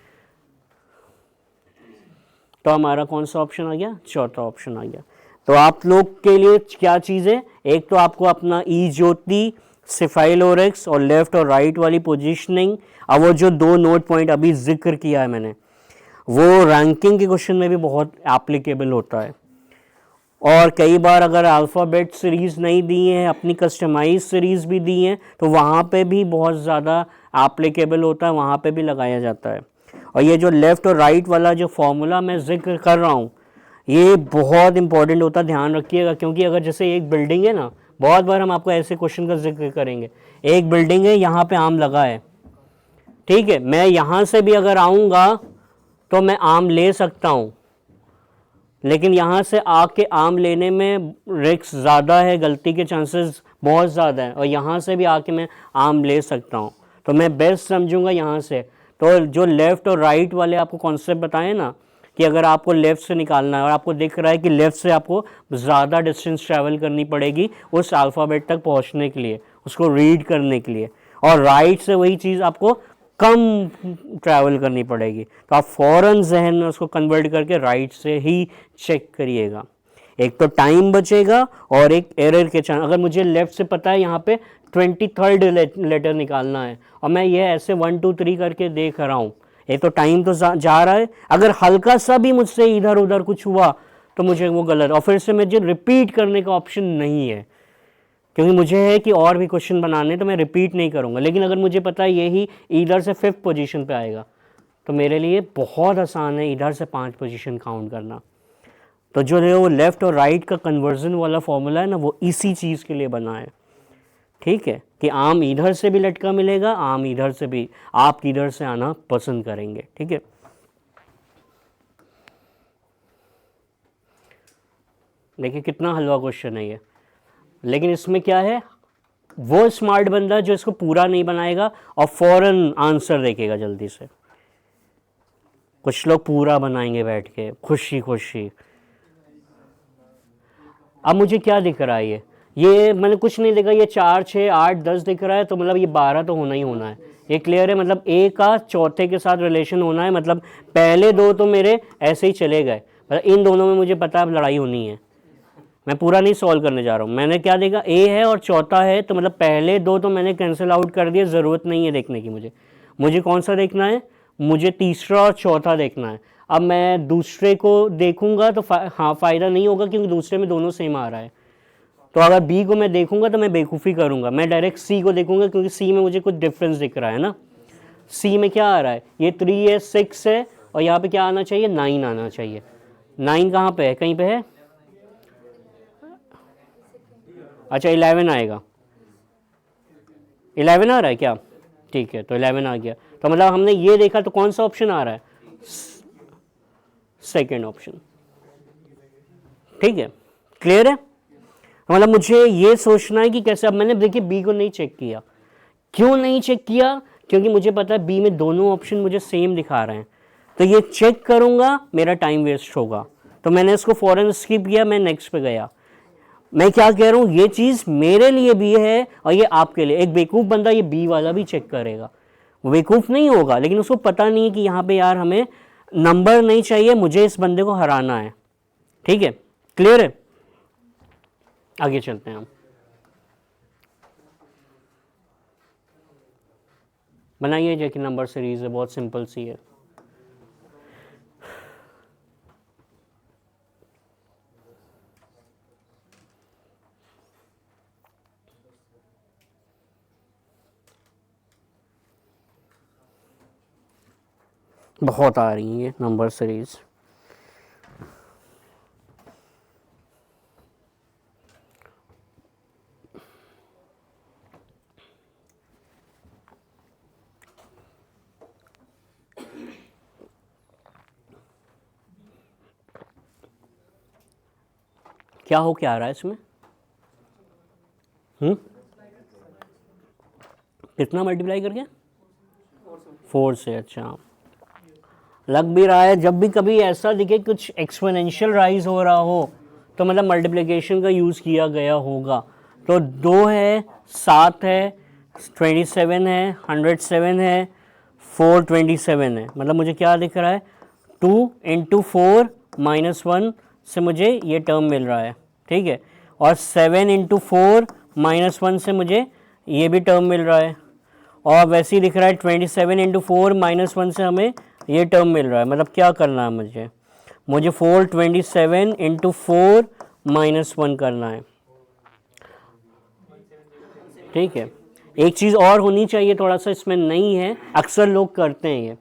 तो हमारा कौन सा ऑप्शन आ गया, चौथा ऑप्शन आ गया। तो आप लोग के लिए क्या चीज़ है, एक तो आपको अपना ई ज्योति, सिफाइलोरेक्स और लेफ्ट और राइट वाली पोजीशनिंग, अब वो जो 2 नोट पॉइंट अभी जिक्र किया है मैंने, वो रैंकिंग के क्वेश्चन में भी बहुत एप्लीकेबल होता है। और कई बार अगर अल्फ़ाबेट सीरीज़ नहीं दी है, अपनी कस्टमाइज सीरीज़ भी दी है, तो वहाँ पे भी बहुत ज़्यादा एप्लीकेबल होता है, वहाँ पे भी लगाया जाता है। और ये जो लेफ़्ट और राइट वाला जो फॉर्मूला मैं जिक्र कर रहा हूँ, ये बहुत इंपॉर्टेंट होता है, ध्यान रखिएगा। क्योंकि अगर जैसे एक बिल्डिंग है ना, बहुत बार हम आपको ऐसे क्वेश्चन का जिक्र करेंगे, एक बिल्डिंग है, यहाँ पे आम लगा है, ठीक है, मैं यहाँ से भी अगर आऊँगा तो मैं आम ले सकता हूँ, लेकिन यहाँ से आके आम लेने में रिस्क ज़्यादा है, गलती के चांसेस बहुत ज़्यादा है, और यहाँ से भी आके मैं आम ले सकता हूँ, तो मैं बेस्ट समझूंगा यहाँ से। तो जो लेफ़्ट और राइट वाले आपको कॉन्सेप्ट बताए ना, कि अगर आपको लेफ़्ट से निकालना है और आपको दिख रहा है कि लेफ़्ट से आपको ज़्यादा डिस्टेंस ट्रैवल करनी पड़ेगी उस अल्फ़ाबेट तक पहुँचने के लिए, उसको रीड करने के लिए, और राइट से वही चीज़ आपको कम ट्रैवल करनी पड़ेगी, तो आप फ़ौरन जहन में उसको कन्वर्ट करके राइट से ही चेक करिएगा। एक तो टाइम बचेगा और एक एरर के चांस। अगर मुझे लेफ़्ट से पता है यहाँ पे 23rd लेटर निकालना है और मैं ये ऐसे 1 2 3 करके देख रहा हूँ, एक तो टाइम तो जा रहा है, अगर हल्का सा भी मुझसे इधर उधर कुछ हुआ तो मुझे वो गलत, और फिर से मुझे रिपीट करने का ऑप्शन नहीं है, क्योंकि मुझे है कि और भी क्वेश्चन बनाने, तो मैं रिपीट नहीं करूँगा। लेकिन अगर मुझे पता है यही इधर से 5th पोजीशन पे आएगा तो मेरे लिए बहुत आसान है इधर से 5 पोजीशन काउंट करना। तो जो है वो लेफ़्ट और राइट का कन्वर्जन वाला फॉर्मूला है ना, वो इसी चीज़ के लिए बना है, ठीक है, कि आम इधर से भी लटका मिलेगा, आम इधर से भी, आप इधर से आना पसंद करेंगे, ठीक है। देखिए कितना हलवा क्वेश्चन है ये, लेकिन इसमें क्या है, वो स्मार्ट बंदा जो इसको पूरा नहीं बनाएगा और फौरन आंसर देखेगा जल्दी से। कुछ लोग पूरा बनाएंगे बैठ के खुशी खुशी। अब मुझे क्या दिख रहा है, ये मैंने कुछ नहीं देखा, ये 4 6 8 10 दिख रहा है, तो मतलब ये 12 तो होना ही होना है। ये क्लियर है, मतलब ए का चौथे के साथ रिलेशन होना है, मतलब पहले दो तो मेरे ऐसे ही चले गए, मतलब इन दोनों में मुझे पता है अब लड़ाई होनी है। मैं पूरा नहीं सॉल्व करने जा रहा हूँ, मैंने क्या देखा, ए है और चौथा है, तो मतलब पहले दो तो मैंने कैंसिल आउट कर दिए, ज़रूरत नहीं है देखने की मुझे। मुझे कौन सा देखना है, मुझे तीसरा और चौथा देखना है। अब मैं दूसरे को देखूंगा तो हाँ फ़ायदा नहीं होगा, क्योंकि दूसरे में दोनों सेम आ रहा है। तो अगर बी को मैं देखूंगा तो मैं बेवकूफ़ी करूंगा, मैं डायरेक्ट सी को देखूंगा, क्योंकि सी में मुझे कुछ डिफरेंस दिख रहा है ना। सी में क्या आ रहा है, ये 3 है 6 है, और यहाँ पे क्या आना चाहिए, 9 आना चाहिए। 9 कहाँ पे है, कहीं पे है, अच्छा 11 आएगा, 11 आ रहा है क्या, ठीक है, तो 11 आ गया। तो मतलब हमने ये देखा, तो कौन सा ऑप्शन आ रहा है, सेकेंड ऑप्शन। ठीक है, क्लियर है। मतलब मुझे ये सोचना है कि कैसे, अब मैंने देखिए बी को नहीं चेक किया, क्यों नहीं चेक किया, क्योंकि मुझे पता है बी में दोनों ऑप्शन मुझे सेम दिखा रहे हैं, तो ये चेक करूंगा मेरा टाइम वेस्ट होगा, तो मैंने इसको फौरन स्किप किया, मैं नेक्स्ट पे गया। मैं क्या कह रहा हूँ, ये चीज़ मेरे लिए भी है और ये आपके लिए। एक बेवकूफ़ बंदा ये बी वाला भी चेक करेगा, वो बेवकूफ़ नहीं होगा, लेकिन उसको पता नहीं है कि यहाँ पे यार हमें नंबर नहीं चाहिए, मुझे इस बंदे को हराना है। ठीक है, क्लियर है, आगे चलते हैं हम। बनाइए जो कि नंबर सीरीज है, बहुत सिंपल सी है। बहुत आ रही है नंबर सीरीज। क्या हो क्या आ रहा है इसमें, कितना मल्टीप्लाई करके, 4 से, अच्छा लग भी रहा है। जब भी कभी ऐसा दिखे कुछ एक्सपोनेंशियल राइज हो रहा हो, तो मतलब मल्टीप्लिकेशन का यूज़ किया गया होगा। तो 2 है, 7 है, 27 है, 107 है, 427 है, मतलब मुझे क्या दिख रहा है, 2 × 4 - 1 से मुझे ये टर्म मिल रहा है। ठीक है, और 7 × 4 - 1 से मुझे ये भी टर्म मिल रहा है, और वैसे ही दिख रहा है 27 × 4 - 1 से हमें ये टर्म मिल रहा है। मतलब क्या करना है मुझे, 427 × 4 - 1 करना है। ठीक है, एक चीज़ और होनी चाहिए, थोड़ा सा इसमें नहीं है, अक्सर लोग करते हैं ये,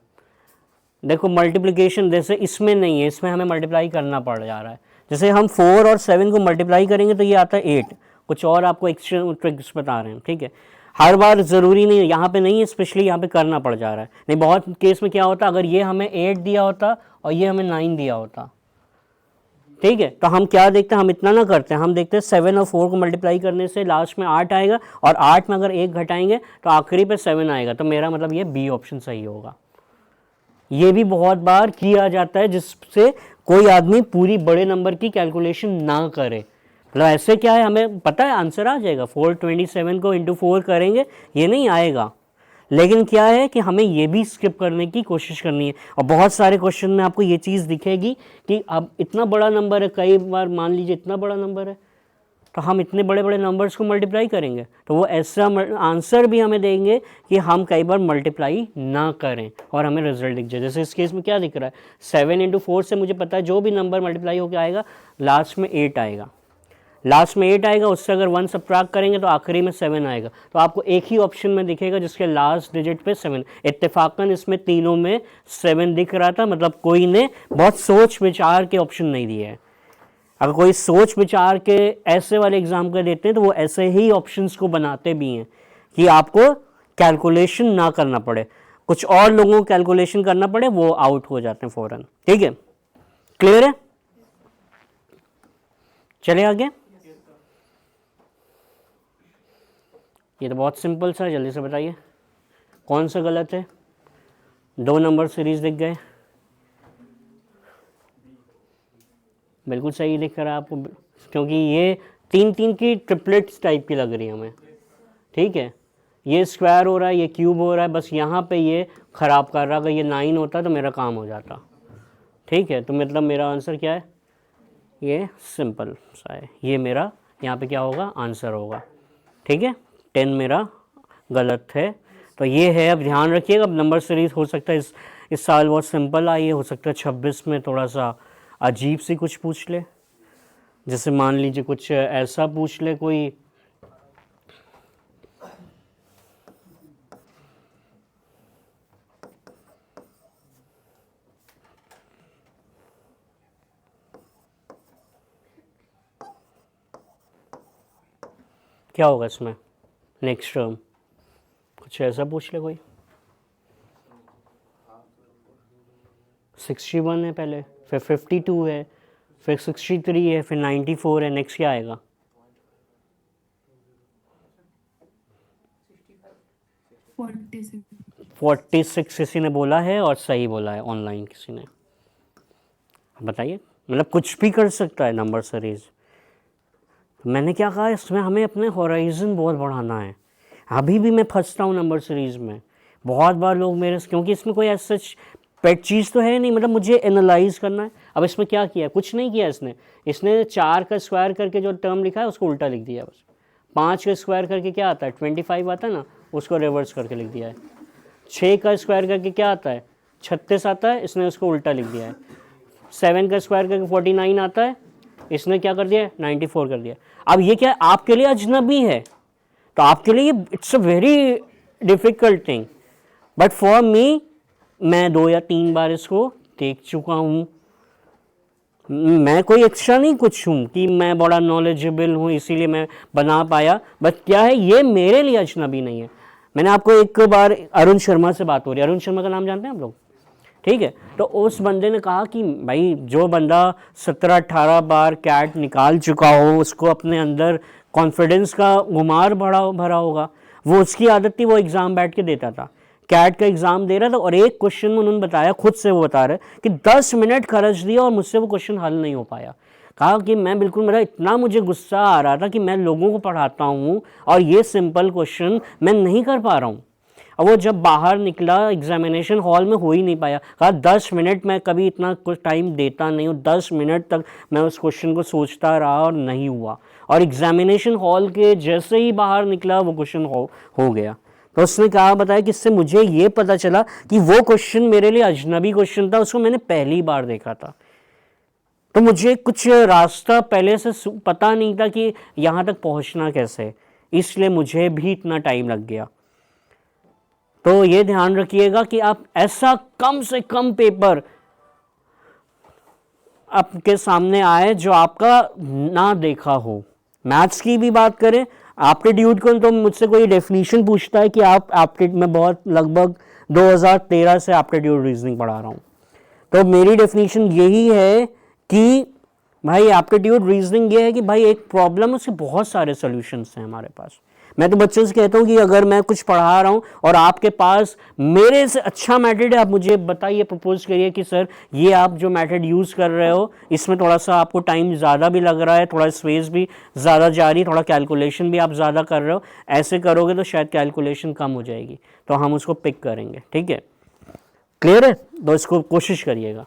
देखो मल्टीप्लिकेशन जैसे इसमें नहीं है, इसमें हमें मल्टीप्लाई करना पड़ जा रहा है। जैसे हम 4 और 7 को मल्टीप्लाई करेंगे तो ये आता है 8, कुछ और आपको एक्स्ट्रा ट्रिक्स बता रहे हैं। ठीक है, हर बार ज़रूरी नहीं है, यहाँ पे नहीं है, स्पेशली यहाँ पे करना पड़ जा रहा है। नहीं, बहुत केस में क्या होता, अगर ये हमें 8 दिया होता और ये हमें 9 दिया होता, ठीक है, तो हम क्या देखते हैं, हम इतना ना करते हैं, हम देखते हैं 7 और 4 को मल्टीप्लाई करने से लास्ट में 8 आएगा, और 8 में अगर 1 घटाएंगे तो आखिरी पे 7 आएगा, तो मेरा मतलब ये बी ऑप्शन सही होगा। ये भी बहुत बार किया जाता है, जिससे कोई आदमी पूरी बड़े नंबर की कैलकुलेशन ना करे। मतलब ऐसे क्या है, हमें पता है आंसर आ जाएगा, 427 को × 4 करेंगे, ये नहीं आएगा, लेकिन क्या है कि हमें ये भी स्किप करने की कोशिश करनी है। और बहुत सारे क्वेश्चन में आपको ये चीज़ दिखेगी कि अब इतना बड़ा नंबर है, कई बार मान लीजिए इतना बड़ा नंबर है, तो हम इतने बड़े बड़े नंबर्स को मल्टीप्लाई करेंगे, तो वो ऐसा आंसर भी हमें देंगे कि हम कई बार मल्टीप्लाई ना करें और हमें रिजल्ट दिख जाए। जैसे इस केस में क्या दिख रहा है, 7 × 4 से मुझे पता है जो भी नंबर मल्टीप्लाई होकर आएगा लास्ट में 8 आएगा, लास्ट में 8 आएगा, उससे अगर 1 सबट्रैक्ट करेंगे तो आखिरी में 7 आएगा। तो आपको एक ही ऑप्शन में दिखेगा जिसके लास्ट डिजिट पे 7, इत्तेफाकन इसमें तीनों में 7 दिख रहा था, मतलब कोई ने बहुत सोच विचार के ऑप्शन नहीं दिए हैं। अगर कोई सोच विचार के ऐसे वाले एग्जाम का देते हैं तो वो ऐसे ही ऑप्शंस को बनाते भी हैं कि आपको कैलकुलेशन ना करना पड़े, कुछ और लोगों को कैलकुलेशन करना पड़े, वो आउट हो जाते हैं फौरन। ठीक है, क्लियर है, चले आगे। ये तो बहुत सिंपल सा है, जल्दी से बताइए कौन सा गलत है, 2 नंबर सीरीज दिख गए, बिल्कुल सही दिख रहा है आपको, क्योंकि ये तीन तीन की ट्रिपलेट्स टाइप की लग रही है हमें, ठीक है। ये स्क्वायर हो रहा है, ये क्यूब हो रहा है, बस यहाँ पे ये ख़राब कर रहा है। अगर ये 9 होता तो मेरा काम हो जाता, ठीक है। तो मतलब मेरा आंसर क्या है, ये सिंपल सा है, ये मेरा यहाँ पे क्या होगा, आंसर होगा, ठीक है। 10 मेरा गलत है। तो ये है, अब ध्यान रखिएगा। अब नंबर सीरीज हो सकता है इस साल बहुत सिंपल आई है, हो सकता है 26 में थोड़ा सा अजीब सी कुछ पूछ ले, जैसे मान लीजिए कुछ ऐसा पूछ ले कोई, क्या होगा इसमें नेक्स्ट टर्म, कुछ ऐसा पूछ ले कोई। 61 है पहले, फिर 52 है, फिर 63 है, फिर 94 है, नेक्स्ट क्या आएगा, 46 किसी ने बोला है और सही बोला है ऑनलाइन किसी ने, बताइए। मतलब कुछ भी कर सकता है नंबर सीरीज। मैंने क्या कहा, इसमें हमें अपने होराइजन बहुत बढ़ाना है। अभी भी मैं फंसता हूँ नंबर सीरीज़ में बहुत बार, लोग मेरे, क्योंकि इसमें कोई ऐसा पेट चीज़ तो है नहीं, मतलब मुझे एनालाइज करना है। अब इसमें क्या किया, कुछ नहीं किया इसने 4 का स्क्वायर करके जो टर्म लिखा है उसको उल्टा लिख दिया बस। 5 का स्क्वायर करके क्या आता है, 25 आता है ना, उसको रिवर्स करके लिख दिया है। 6 का स्क्वायर करके क्या आता है, 36 आता है, इसने उसको उल्टा लिख दिया है। 7 का स्क्वायर करके 49 आता है, इसने क्या कर दिया, 94 कर दिया। अब ये क्या आपके लिए अजनबी है, तो आपके लिए it's a very difficult thing, but for me, मैं 2 या 3 बार इसको देख चुका हूँ। मैं कोई एक्स्ट्रा नहीं कुछ हूँ कि मैं बड़ा नॉलेजेबल हूँ इसीलिए मैं बना पाया, बट क्या है, ये मेरे लिए अजनबी नहीं है। मैंने आपको एक बार, अरुण शर्मा से बात हो रही है, अरुण शर्मा का नाम जानते हैं आप लोग, ठीक है। तो उस बंदे ने कहा कि भाई जो बंदा 17-18 बार कैट निकाल चुका हो, उसको अपने अंदर कॉन्फिडेंस का गुमार भरा होगा। वो उसकी आदत थी, वो एग्ज़ाम बैठ के देता था, कैट का एग्ज़ाम दे रहा था, और एक क्वेश्चन में उन्होंने बताया, खुद से वो बता रहे कि 10 मिनट खर्च दिया और मुझसे वो क्वेश्चन हल नहीं हो पाया। कहा कि मैं बिल्कुल, मेरा इतना मुझे गुस्सा आ रहा था कि मैं लोगों को पढ़ाता हूँ और ये सिंपल क्वेश्चन मैं नहीं कर पा रहा हूँ। और वो जब बाहर निकला, एग्जामिनेशन हॉल में हो ही नहीं पाया। कहा 10 मिनट, मैं कभी इतना कुछ टाइम देता नहीं हूँ, 10 मिनट तक मैं उस क्वेश्चन को सोचता रहा और नहीं हुआ, और एग्जामिनेशन हॉल के जैसे ही बाहर निकला वो क्वेश्चन हो गया। तो उसने कहा, बताया कि इससे मुझे ये पता चला कि वो क्वेश्चन मेरे लिए अजनबी क्वेश्चन था, उसको मैंने पहली बार देखा था, तो मुझे कुछ रास्ता पहले से पता नहीं था कि यहाँ तक पहुँचना कैसे, इसलिए मुझे भी इतना टाइम लग गया। तो ये ध्यान रखिएगा कि आप ऐसा कम से कम पेपर आपके सामने आए जो आपका ना देखा हो। मैथ्स की भी बात करें, एप्टीट्यूड को, तो मुझसे कोई डेफिनेशन पूछता है कि आप एप्टीट्यूड में, बहुत लगभग 2013 से एप्टीट्यूड रीजनिंग पढ़ा रहा हूँ, तो मेरी डेफिनेशन यही है कि भाई एप्टीट्यूड रीजनिंग ये है कि भाई एक प्रॉब्लम है, उसके बहुत सारे सॉल्यूशंस हैं हमारे पास। मैं तो बच्चों से कहता हूँ कि अगर मैं कुछ पढ़ा रहा हूँ और आपके पास मेरे से अच्छा मेथड है, आप मुझे बताइए, प्रपोज करिए कि सर ये आप जो मेथड यूज़ कर रहे हो, इसमें थोड़ा सा आपको टाइम ज़्यादा भी लग रहा है, थोड़ा स्पेस भी ज़्यादा जा रही है, थोड़ा कैलकुलेशन भी आप ज़्यादा कर रहे हो, ऐसे करोगे तो शायद कैलकुलेशन कम हो जाएगी, तो हम उसको पिक करेंगे, ठीक है। क्लियर है, तो इसको कोशिश करिएगा।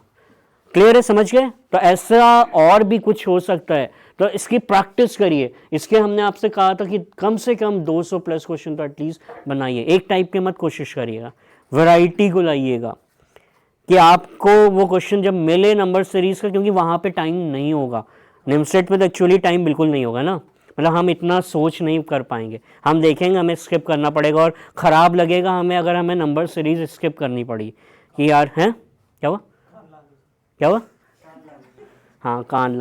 क्लियर है, समझ गए। तो ऐसा और भी कुछ हो सकता है, तो इसकी प्रैक्टिस करिए। इसके हमने आपसे कहा था कि कम से कम 200 प्लस क्वेश्चन तो एटलीस्ट बनाइए, एक टाइप के मत कोशिश करिएगा, वैरायटी को लाइएगा कि आपको वो क्वेश्चन जब मिले नंबर सीरीज का, क्योंकि वहाँ पे टाइम नहीं होगा, निमसेट में तो एक्चुअली टाइम बिल्कुल नहीं होगा ना, मतलब हम इतना सोच नहीं कर पाएंगे, हम देखेंगे हमें स्किप करना पड़ेगा, और ख़राब लगेगा हमें अगर हमें नंबर सीरीज स्किप करनी पड़ी कि यार हैं, क्या हुआ, क्या हुआ, हाँ कान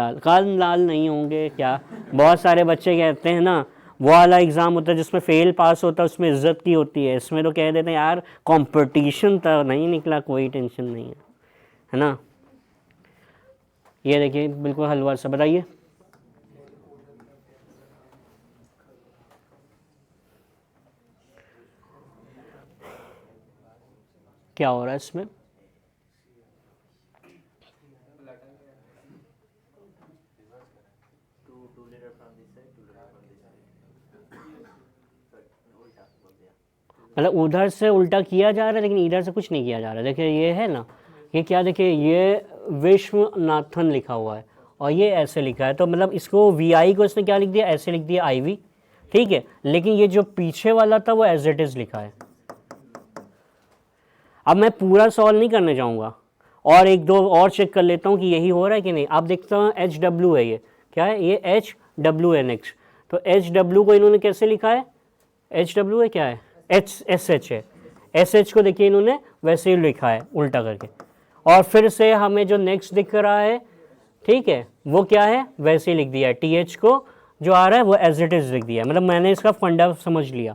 लाल नहीं होंगे क्या, बहुत सारे बच्चे कहते हैं ना, वो वाला एग्ज़ाम होता है जिसमें फेल पास होता है, उसमें इज्जत की होती है, इसमें तो कह देते हैं यार कंपटीशन तो नहीं निकला, कोई टेंशन नहीं है ना। ये देखिए बिल्कुल हलवा सा, बताइए क्या हो रहा है इसमें। to 2 liter from this side मतलब उधर से उल्टा किया जा रहा है लेकिन इधर से कुछ नहीं किया जा रहा है। देखिए ये है ना, ये क्या, देखिए ये विश्वनाथन लिखा हुआ है और ये ऐसे लिखा है, तो मतलब इसको VI को इसने क्या लिख दिया, ऐसे लिख दिया IV, ठीक है। लेकिन ये जो पीछे वाला था वो एज इट इज लिखा है। अब मैं पूरा सॉल्व नहीं करने जाऊंगा और एक दो और चेक कर लेता हूँ कि यही हो रहा है कि नहीं। आप देखता हूँ HW है, ये क्या है, ये HW है नेक्स्ट। तो HW को इन्होंने कैसे लिखा है, HW है क्या है, SH है, SH को देखिए इन्होंने वैसे ही लिखा है उल्टा करके। और फिर से हमें जो नेक्स्ट दिख रहा है, ठीक है, वो क्या है, वैसे ही लिख दिया है। TH को जो आ रहा है वो एज इट इज लिख दिया है। मतलब मैंने इसका फंडा समझ लिया।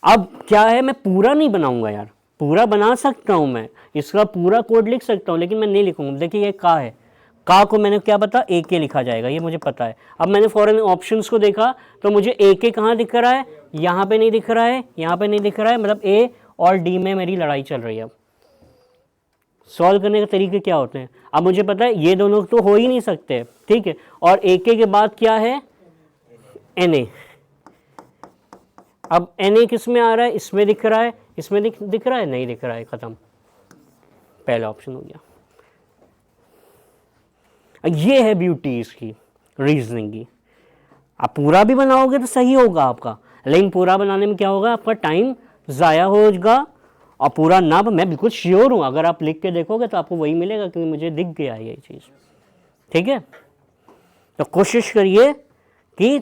अब क्या है, मैं पूरा नहीं बनाऊंगा यार, पूरा बना सकता हूं मैं, इसका पूरा कोड लिख सकता हूं, लेकिन मैं नहीं लिखूंगा। देखिए ये का है, का को मैंने क्या पता, AK लिखा जाएगा, ये मुझे पता है। अब मैंने फॉरन ऑप्शंस को देखा तो मुझे AK कहाँ दिख रहा है, यहाँ पे नहीं दिख रहा है, यहाँ पे नहीं दिख रहा है, मतलब A और D में मेरी लड़ाई चल रही है। अब सॉल्व करने के तरीके क्या होते हैं, अब मुझे पता है ये दोनों तो हो ही नहीं सकते, ठीक है। और AK के बाद क्या है, NA। अब NA किस में आ रहा है, इसमें दिख रहा है, इसमें दिख रहा है, नहीं दिख रहा है, खत्म, पहला ऑप्शन हो गया। ये है ब्यूटी इसकी रीजनिंग की। आप पूरा भी बनाओगे तो सही होगा आपका, लेकिन पूरा बनाने में क्या होगा, आपका टाइम ज़ाया होगा। और पूरा ना, मैं बिल्कुल श्योर हूँ, अगर आप लिख के देखोगे तो आपको वही मिलेगा, क्योंकि मुझे दिख गया है ये चीज़, ठीक है। तो कोशिश करिए कि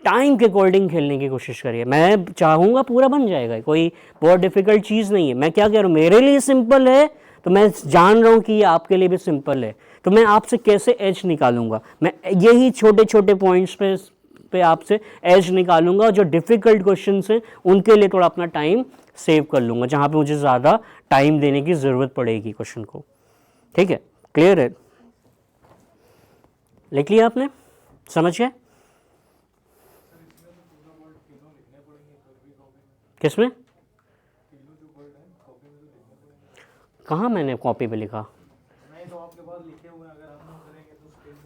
टाइम के अकॉर्डिंग खेलने की कोशिश करिए। मैं चाहूँगा पूरा बन जाएगा, कोई बहुत डिफ़िकल्ट चीज़ नहीं है। मैं क्या कह रहा हूँ, मेरे लिए सिंपल है तो मैं जान रहा हूँ कि ये आपके लिए भी सिंपल है, तो मैं आपसे कैसे एज निकालूंगा, मैं यही छोटे छोटे पॉइंट्स पे आपसे एज निकालूंगा। और जो डिफ़िकल्ट क्वेश्चन हैं उनके लिए थोड़ा अपना टाइम सेव कर लूँगा, जहाँ पे मुझे ज़्यादा टाइम देने की ज़रूरत पड़ेगी क्वेश्चन को, ठीक है। क्लियर है, लिख लिया आपने, समझ गए किसमें, कहाँ मैंने कॉपी पे लिखा,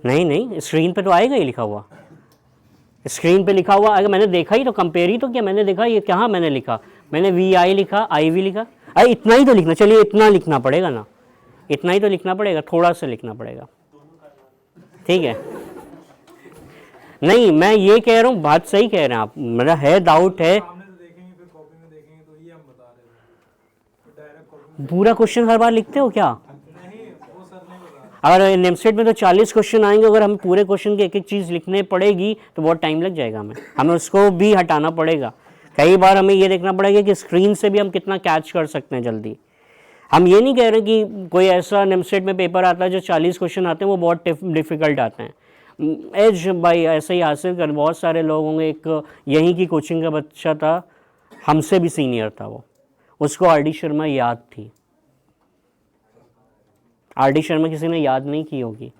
नहीं नहीं, स्क्रीन पे तो आएगा ही लिखा हुआ, स्क्रीन पे लिखा हुआ अगर मैंने देखा ही तो कंपेयर ही तो किया, मैंने देखा ये कहाँ मैंने लिखा, मैंने VI लिखा, IV लिखा। अरे इतना ही तो लिखना, चलिए इतना लिखना पड़ेगा ना, इतना ही तो लिखना पड़ेगा, थोड़ा सा लिखना पड़ेगा, ठीक है। नहीं मैं ये कह रहा हूँ, बात सही कह रहे हैं आप, मेरा है डाउट है। पूरा क्वेश्चन हर बार लिखते हो क्या, अगर नेमसेट में तो 40 क्वेश्चन आएंगे, अगर हम पूरे क्वेश्चन की एक एक चीज़ लिखने पड़ेगी तो बहुत टाइम लग जाएगा, हमें उसको भी हटाना पड़ेगा। कई बार हमें ये देखना पड़ेगा कि स्क्रीन से भी हम कितना कैच कर सकते हैं जल्दी। हम ये नहीं कह रहे कि कोई ऐसा नेमसेट में पेपर आता है जो 40 क्वेश्चन आते हैं वो बहुत डिफ़िकल्ट आते हैं। एज भाई ऐसे ही हासिल कर, बहुत सारे लोग होंगे, एक यहीं की कोचिंग का बच्चा था, हमसे भी सीनियर था वो, उसको RD शर्मा याद थी। RD शर्मा किसी ने याद नहीं की होगी,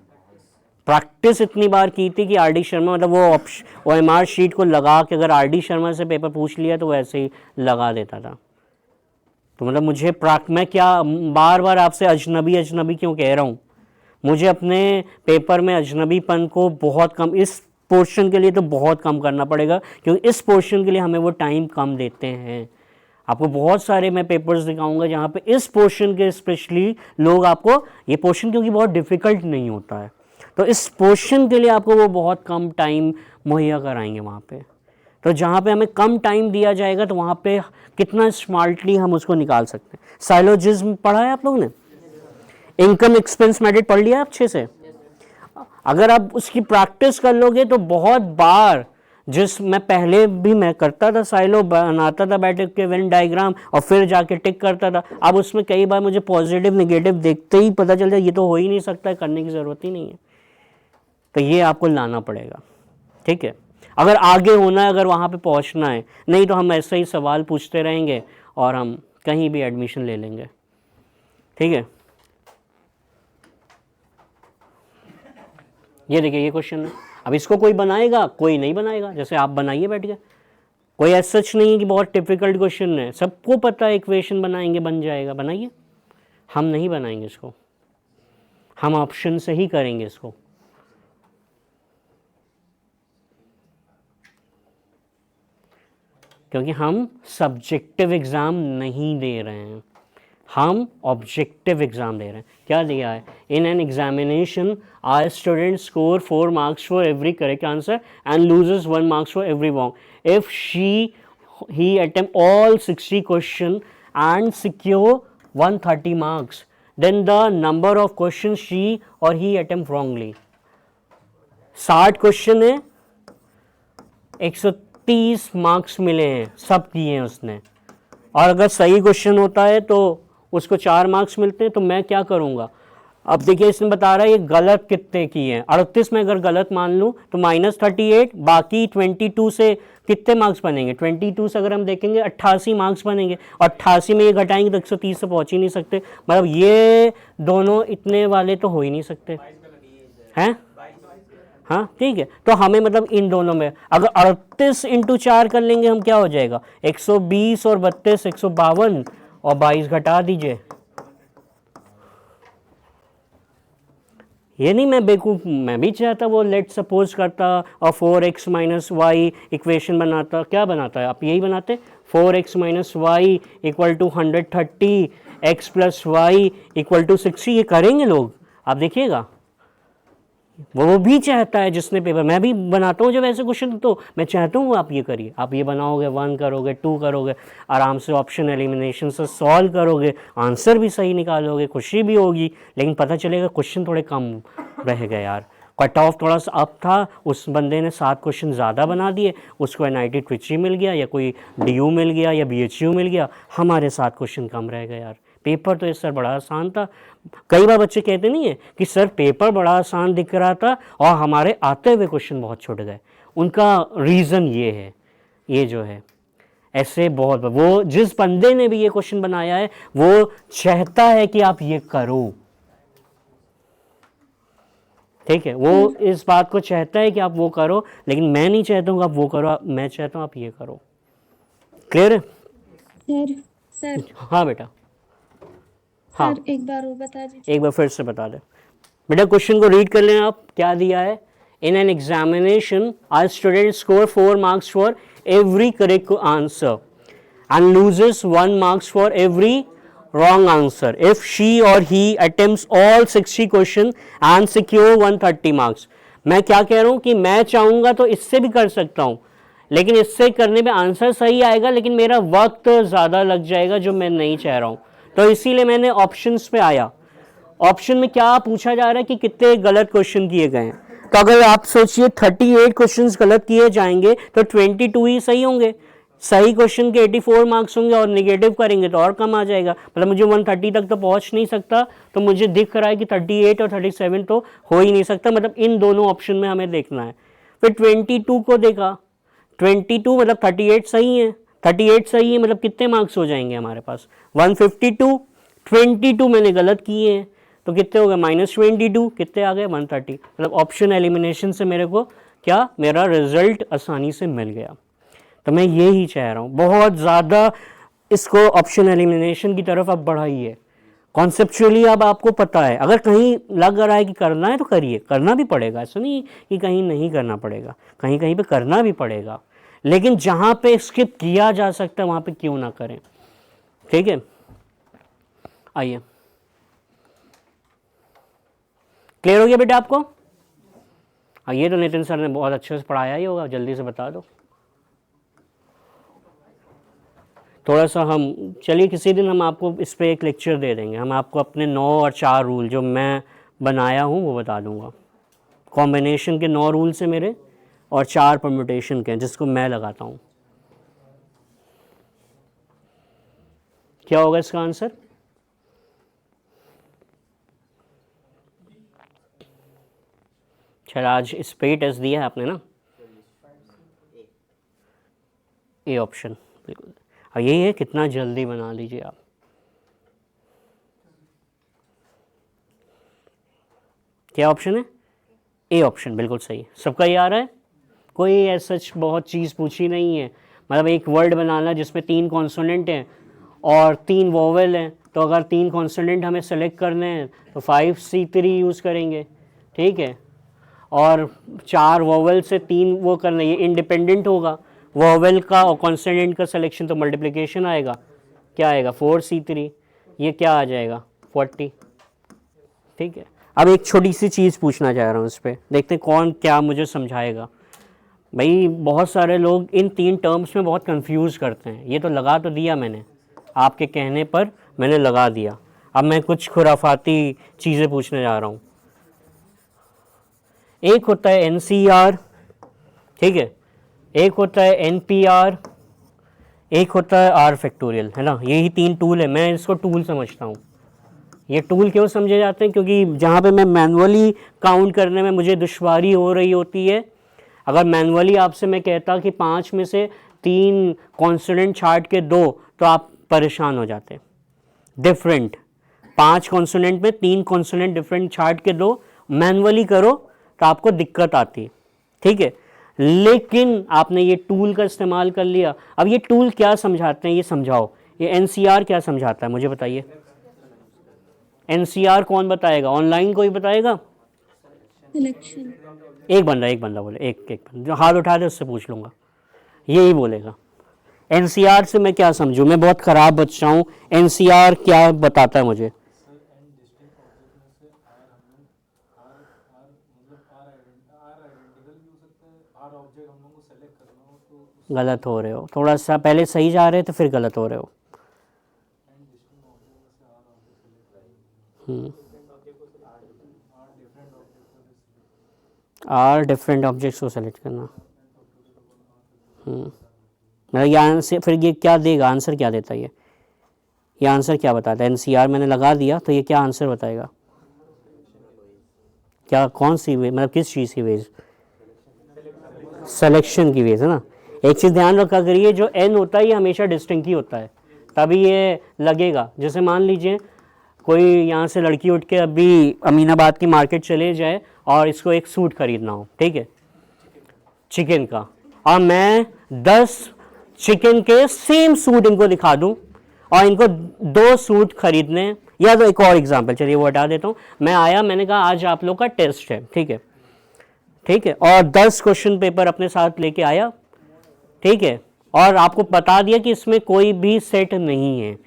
प्रैक्टिस इतनी बार की थी कि RD शर्मा, मतलब वो OMR शीट को लगा के अगर RD शर्मा से पेपर पूछ लिया तो वो ऐसे ही लगा देता था। तो मतलब मुझे मैं क्या बार बार आपसे अजनबी अजनबी क्यों कह रहा हूँ, मुझे अपने पेपर में अजनबीपन को बहुत कम, इस पोर्शन के लिए तो बहुत कम करना पड़ेगा, क्योंकि इस पोर्शन के लिए हमें वो टाइम कम देते हैं। आपको बहुत सारे मैं पेपर्स दिखाऊंगा जहाँ पे इस पोर्शन के स्पेशली लोग आपको, ये पोर्शन क्योंकि बहुत डिफ़िकल्ट नहीं होता है, तो इस पोर्शन के लिए आपको वो बहुत कम टाइम मुहैया कराएंगे वहाँ पे। तो जहाँ पे हमें कम टाइम दिया जाएगा तो वहाँ पे कितना स्मार्टली हम उसको निकाल सकते हैं। साइलोजिज्म पढ़ा है आप लोगों ने, इनकम एक्सपेंस मेथड पढ़ लिया अच्छे से। अगर आप उसकी प्रैक्टिस कर लोगे तो बहुत बार, जिस मैं पहले भी मैं करता था, साइलो बनाता था बैठ के वेन डायग्राम और फिर जाके टिक करता था, अब उसमें कई बार मुझे पॉजिटिव नेगेटिव देखते ही पता चल जाए ये तो हो ही नहीं सकता है, करने की ज़रूरत ही नहीं है। तो ये आपको लाना पड़ेगा, ठीक है, अगर आगे होना है, अगर वहाँ पे पहुँचना है। नहीं तो हम ऐसे ही सवाल पूछते रहेंगे और हम कहीं भी एडमिशन ले लेंगे, ठीक है। ये देखिए ये क्वेश्चन है, अब इसको कोई बनाएगा कोई नहीं बनाएगा, जैसे आप बनाइए बैठ के, कोई ऐसा सच नहीं है कि बहुत डिफ़िकल्ट क्वेश्चन है, सबको पता है इक्वेशन बनाएंगे बन जाएगा, बनाइए। हम नहीं बनाएंगे इसको, हम ऑप्शन से ही करेंगे इसको। क्योंकि हम सब्जेक्टिव एग्ज़ाम नहीं दे रहे हैं, हम ऑब्जेक्टिव एग्ज़ाम दे रहे हैं। क्या दिया है? In an examination are student score 4 marks for every correct answer and loses 1 marks for every wrong. If he attempt all 60 question and secure 130 marks, then the number of questions she or he attempt wrongly। 60 question है, 130 marks मिले हैं, सब किए हैं उसने, और अगर सही क्वेश्चन होता है तो उसको 4 मार्क्स मिलते हैं। तो मैं क्या करूँगा? अब देखिए इसमें बता रहा है ये गलत कितने किए हैं। 38 में अगर गलत मान लूँ तो -38, बाकी 22 से कितने मार्क्स बनेंगे? 22 से अगर हम देखेंगे 88 मार्क्स बनेंगे, और 88 में ये घटाएंगे तो 130 से पहुँच ही नहीं सकते। मतलब ये दोनों इतने वाले तो हो ही नहीं सकते हैं। हाँ ठीक है, तो हमें मतलब इन दोनों में अगर 38 × 4 कर लेंगे हम, क्या हो जाएगा? 120 और 32 152, और 22 घटा दीजिए। ये नहीं मैं बेवकूफ़, मैं भी चाहता वो लेट सपोज करता और 4x - y इक्वेशन बनाता। क्या बनाता है? आप यही बनाते, 4x - y = 130, x + y = 60। ये करेंगे लोग, आप देखिएगा। वो भी चाहता है जिसने पेपर, मैं भी बनाता हूँ जब ऐसे क्वेश्चन, तो मैं चाहता हूँ आप ये करिए, आप ये बनाओगे, 1 करोगे, 2 करोगे, आराम से ऑप्शन एलिमिनेशन से सॉल्व करोगे, आंसर भी सही निकालोगे, खुशी भी होगी। लेकिन पता चलेगा क्वेश्चन थोड़े कम रह गए यार, कट ऑफ थोड़ा सा अप था, उस बंदे ने 7 क्वेश्चन ज़्यादा बना दिए, उसको NIT ट्रिची मिल गया या कोई DU मिल गया या BHU मिल गया, हमारे 7 क्वेश्चन कम रह गए यार। पेपर तो ये सर बड़ा आसान था। कई बार बच्चे कहते नहीं है कि सर पेपर बड़ा आसान दिख रहा था और हमारे आते हुए क्वेश्चन बहुत छूट गए। उनका रीज़न ये है, ये जो है ऐसे बहुत, वो जिस बंदे ने भी ये क्वेश्चन बनाया है वो चाहता है कि आप ये करो, ठीक है, वो इस बात को चाहता है कि आप वो करो, लेकिन मैं नहीं चाहता हूँ आप वो करो, मैं चाहता हूँ आप ये करो। क्लियर है सर? हाँ बेटा, हाँ सर एक बार वो बता दीजिए। एक बार फिर से बता दे बेटा, क्वेश्चन को रीड कर लें आप। क्या दिया है? In an examination are student score 4 marks for every correct answer and loses 1 marks for every wrong answer if she or he attempts all 60 question and secure 130 marks। मैं क्या कह रहा हूँ कि मैं चाहूँगा तो इससे भी कर सकता हूँ, लेकिन इससे करने में आंसर सही आएगा, लेकिन मेरा वक्त ज़्यादा लग जाएगा जो मैं नहीं चाह रहा हूँ। तो इसीलिए मैंने ऑप्शंस पे आया। ऑप्शन में क्या पूछा जा रहा है कि कितने गलत क्वेश्चन किए गए हैं। तो अगर आप सोचिए 38 क्वेश्चंस गलत किए जाएंगे तो 22 ही सही होंगे। सही क्वेश्चन के 84 मार्क्स होंगे और नेगेटिव करेंगे तो और कम आ जाएगा। मतलब मुझे 130 तक तो पहुंच नहीं सकता, तो मुझे दिख रहा है कि 38 और 37 तो हो ही नहीं सकता। मतलब इन दोनों ऑप्शन में हमें देखना है। फिर 22 को देखा, 22 मतलब 38 सही है, 38 सही है मतलब कितने मार्क्स हो जाएंगे हमारे पास? 152। 22 मैंने गलत किए हैं तो कितने हो गए? -22। कितने आ गए? 130। मतलब ऑप्शन एलिमिनेशन से मेरे को क्या, मेरा रिजल्ट आसानी से मिल गया। तो मैं ये ही चाह रहा हूँ, बहुत ज़्यादा इसको ऑप्शन एलिमिनेशन की तरफ अब बढ़ाइए। कॉन्सेप्चुअली अब आपको पता है, अगर कहीं लग रहा है कि करना है तो करिए, करना भी पड़ेगा, ऐसा नहीं कि कहीं नहीं करना पड़ेगा, कहीं कहीं पे करना भी पड़ेगा, लेकिन जहाँ पे स्किप किया जा सकता है वहाँ पे क्यों ना करें। ठीक है, आइए, क्लियर हो गया बेटा आपको? ये तो नितिन सर ने बहुत अच्छे से पढ़ाया ही होगा, जल्दी से बता दो। थोड़ा सा हम चलिए किसी दिन हम आपको इस पर एक लेक्चर दे देंगे, हम आपको अपने 9 और 4 रूल जो मैं बनाया हूँ वो बता दूंगा। कॉम्बिनेशन के 9 रूल्स हैं मेरे और 4 परम्यूटेशन के जिसको मैं लगाता हूँ। क्या होगा इसका आंसर? चल आज इस पे ही टेस्ट दिया है आपने ना, ए ऑप्शन बिल्कुल। अब यही है, कितना जल्दी बना लीजिए आप। क्या ऑप्शन है? ए ऑप्शन बिल्कुल सही, सबका ये आ रहा है। कोई ऐसा बहुत चीज़ पूछी नहीं है। मतलब एक वर्ड बनाना जिसमें 3 कॉन्सोनेंट हैं और 3 वोवेल हैं, तो अगर 3 कॉन्सोनेंट हमें सेलेक्ट करने हैं तो 5C3 यूज़ करेंगे, ठीक है, और 4 वोवेल से 3 वो करना, ये इंडिपेंडेंट होगा, वोवेल का और कॉन्सोनेंट का सिलेक्शन तो मल्टीप्लिकेशन आएगा, क्या आएगा 4C3, ये क्या आ जाएगा 40। ठीक है, अब एक छोटी सी चीज़ पूछना चाह रहा हूँ इस पर, देखते हैं कौन क्या मुझे समझाएगा। भाई बहुत सारे लोग इन 3 टर्म्स में बहुत कंफ्यूज करते हैं। ये तो लगा तो दिया मैंने, आपके कहने पर मैंने लगा दिया। अब मैं कुछ खुराफाती चीज़ें पूछने जा रहा हूँ। एक होता है NCR, ठीक है, एक होता है NPR, एक होता है R फैक्टोरियल, है ना। यही 3 टूल है, मैं इसको टूल समझता हूँ। ये टूल क्यों समझे जाते हैं? क्योंकि जहाँ पे मैं मैनुअली काउंट करने में मुझे दुश्वारी हो रही होती है, अगर मैनुअली आपसे मैं कहता कि 5 में से 3 कॉन्सोनेंट छाट के दो, तो आप परेशान हो जाते। डिफरेंट 5 कॉन्सोनेंट में 3 कॉन्सोनेंट डिफरेंट छाट के दो, मैनुअली करो तो आपको दिक्कत आती, ठीक है। लेकिन आपने ये टूल का इस्तेमाल कर लिया। अब ये टूल क्या समझाते हैं ये समझाओ। ये NCR क्या समझाता है मुझे बताइए। NCR कौन बताएगा? ऑनलाइन कोई बताएगा? सिलेक्शन। एक बंदा बोले, एक बंदा जो हाथ उठा दे उससे पूछ लूँगा, यही बोलेगा। NCR से मैं क्या समझूँ? मैं बहुत ख़राब बच्चा हूँ। NCR क्या बताता है मुझे? गलत हो रहे हो, थोड़ा सा पहले सही जा रहे थे फिर गलत हो रहे हो। R डिफरेंट ऑब्जेक्ट्स को सेलेक्ट करना। मतलब ये आंसर, फिर ये क्या देगा? आंसर क्या देता है ये आंसर क्या बताता है? NCR मैंने लगा दिया तो ये क्या आंसर बताएगा? क्या कौन सी वे, मतलब किस चीज़ की वेज? सिलेक्शन की वेज, है ना। एक चीज़ ध्यान रखा करिए, जो N होता है ये हमेशा डिस्टिंक्ट ही होता है, तभी ये लगेगा। जैसे मान लीजिए कोई यहाँ से लड़की उठ के अभी अमीनाबाद की मार्केट चले जाए और इसको एक सूट खरीदना हो, ठीक है, चिकन का, और मैं 10 चिकन के सेम सूट इनको दिखा दूं और इनको 2 सूट खरीदने। या तो एक और एग्जांपल, चलिए वो हटा देता हूँ। मैं आया, मैंने कहा आज आप लोग का टेस्ट है, ठीक है, और 10 क्वेश्चन पेपर अपने साथ लेके आया, ठीक है, और आपको बता दिया कि इसमें कोई भी सेट नहीं है,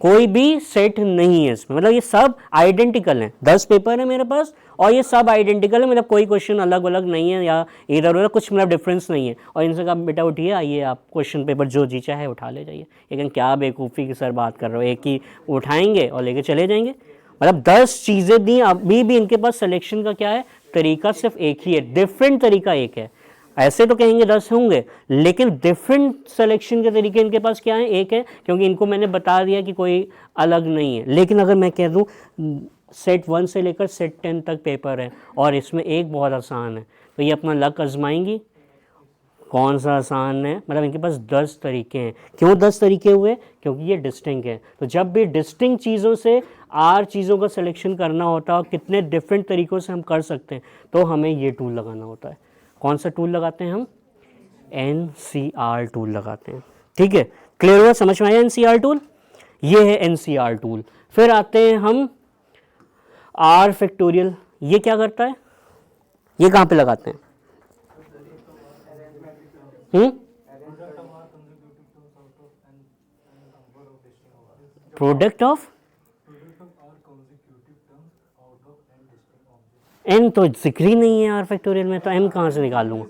कोई भी सेट नहीं है इसमें, मतलब ये सब आइडेंटिकल हैं। 10 पेपर है मेरे पास और ये सब आइडेंटिकल है, मतलब कोई क्वेश्चन अलग अलग नहीं है या इधर उधर कुछ मतलब डिफरेंस नहीं है। और इनसे कहा बेटा उठिए, आइए आप क्वेश्चन पेपर जो जी चाहे उठा ले जाइए। लेकिन क्या बेवकूफ़ी की सर बात कर रहे हो, एक ही उठाएंगे और लेके चले जाएंगे। मतलब 10 चीज़ें दी, अभी भी इनके पास सिलेक्शन का क्या है? तरीका सिर्फ एक ही है, डिफरेंट तरीका एक है। ऐसे तो कहेंगे 10 होंगे, लेकिन डिफरेंट सिलेक्शन के तरीके इनके पास क्या है? एक है, क्योंकि इनको मैंने बता दिया कि कोई अलग नहीं है। लेकिन अगर मैं कह दूं सेट 1 से लेकर सेट 10 तक पेपर है और इसमें एक बहुत आसान है, तो ये अपना लक आजमाएंगी। कौन सा आसान है? मतलब इनके पास 10 तरीके हैं। क्यों 10 तरीके हुए? क्योंकि ये डिस्टिंक्ट है। तो जब भी डिस्टिंक्ट चीज़ों से R चीज़ों का सिलेक्शन करना होता है, कितने डिफरेंट तरीक़ों से हम कर सकते हैं, तो हमें ये टूल लगाना होता है। कौन सा टूल लगाते हैं हम? NCR टूल लगाते हैं, ठीक है। क्लियर हुआ? समझ में आया NCR टूल? ये है NCR टूल। फिर आते हैं हम R फैक्टोरियल। ये क्या करता है? ये कहाँ पे लगाते हैं? प्रोडक्ट ऑफ N तो जिक्र ही नहीं है R फैक्टोरियल में, तो M कहाँ से निकालूंगा?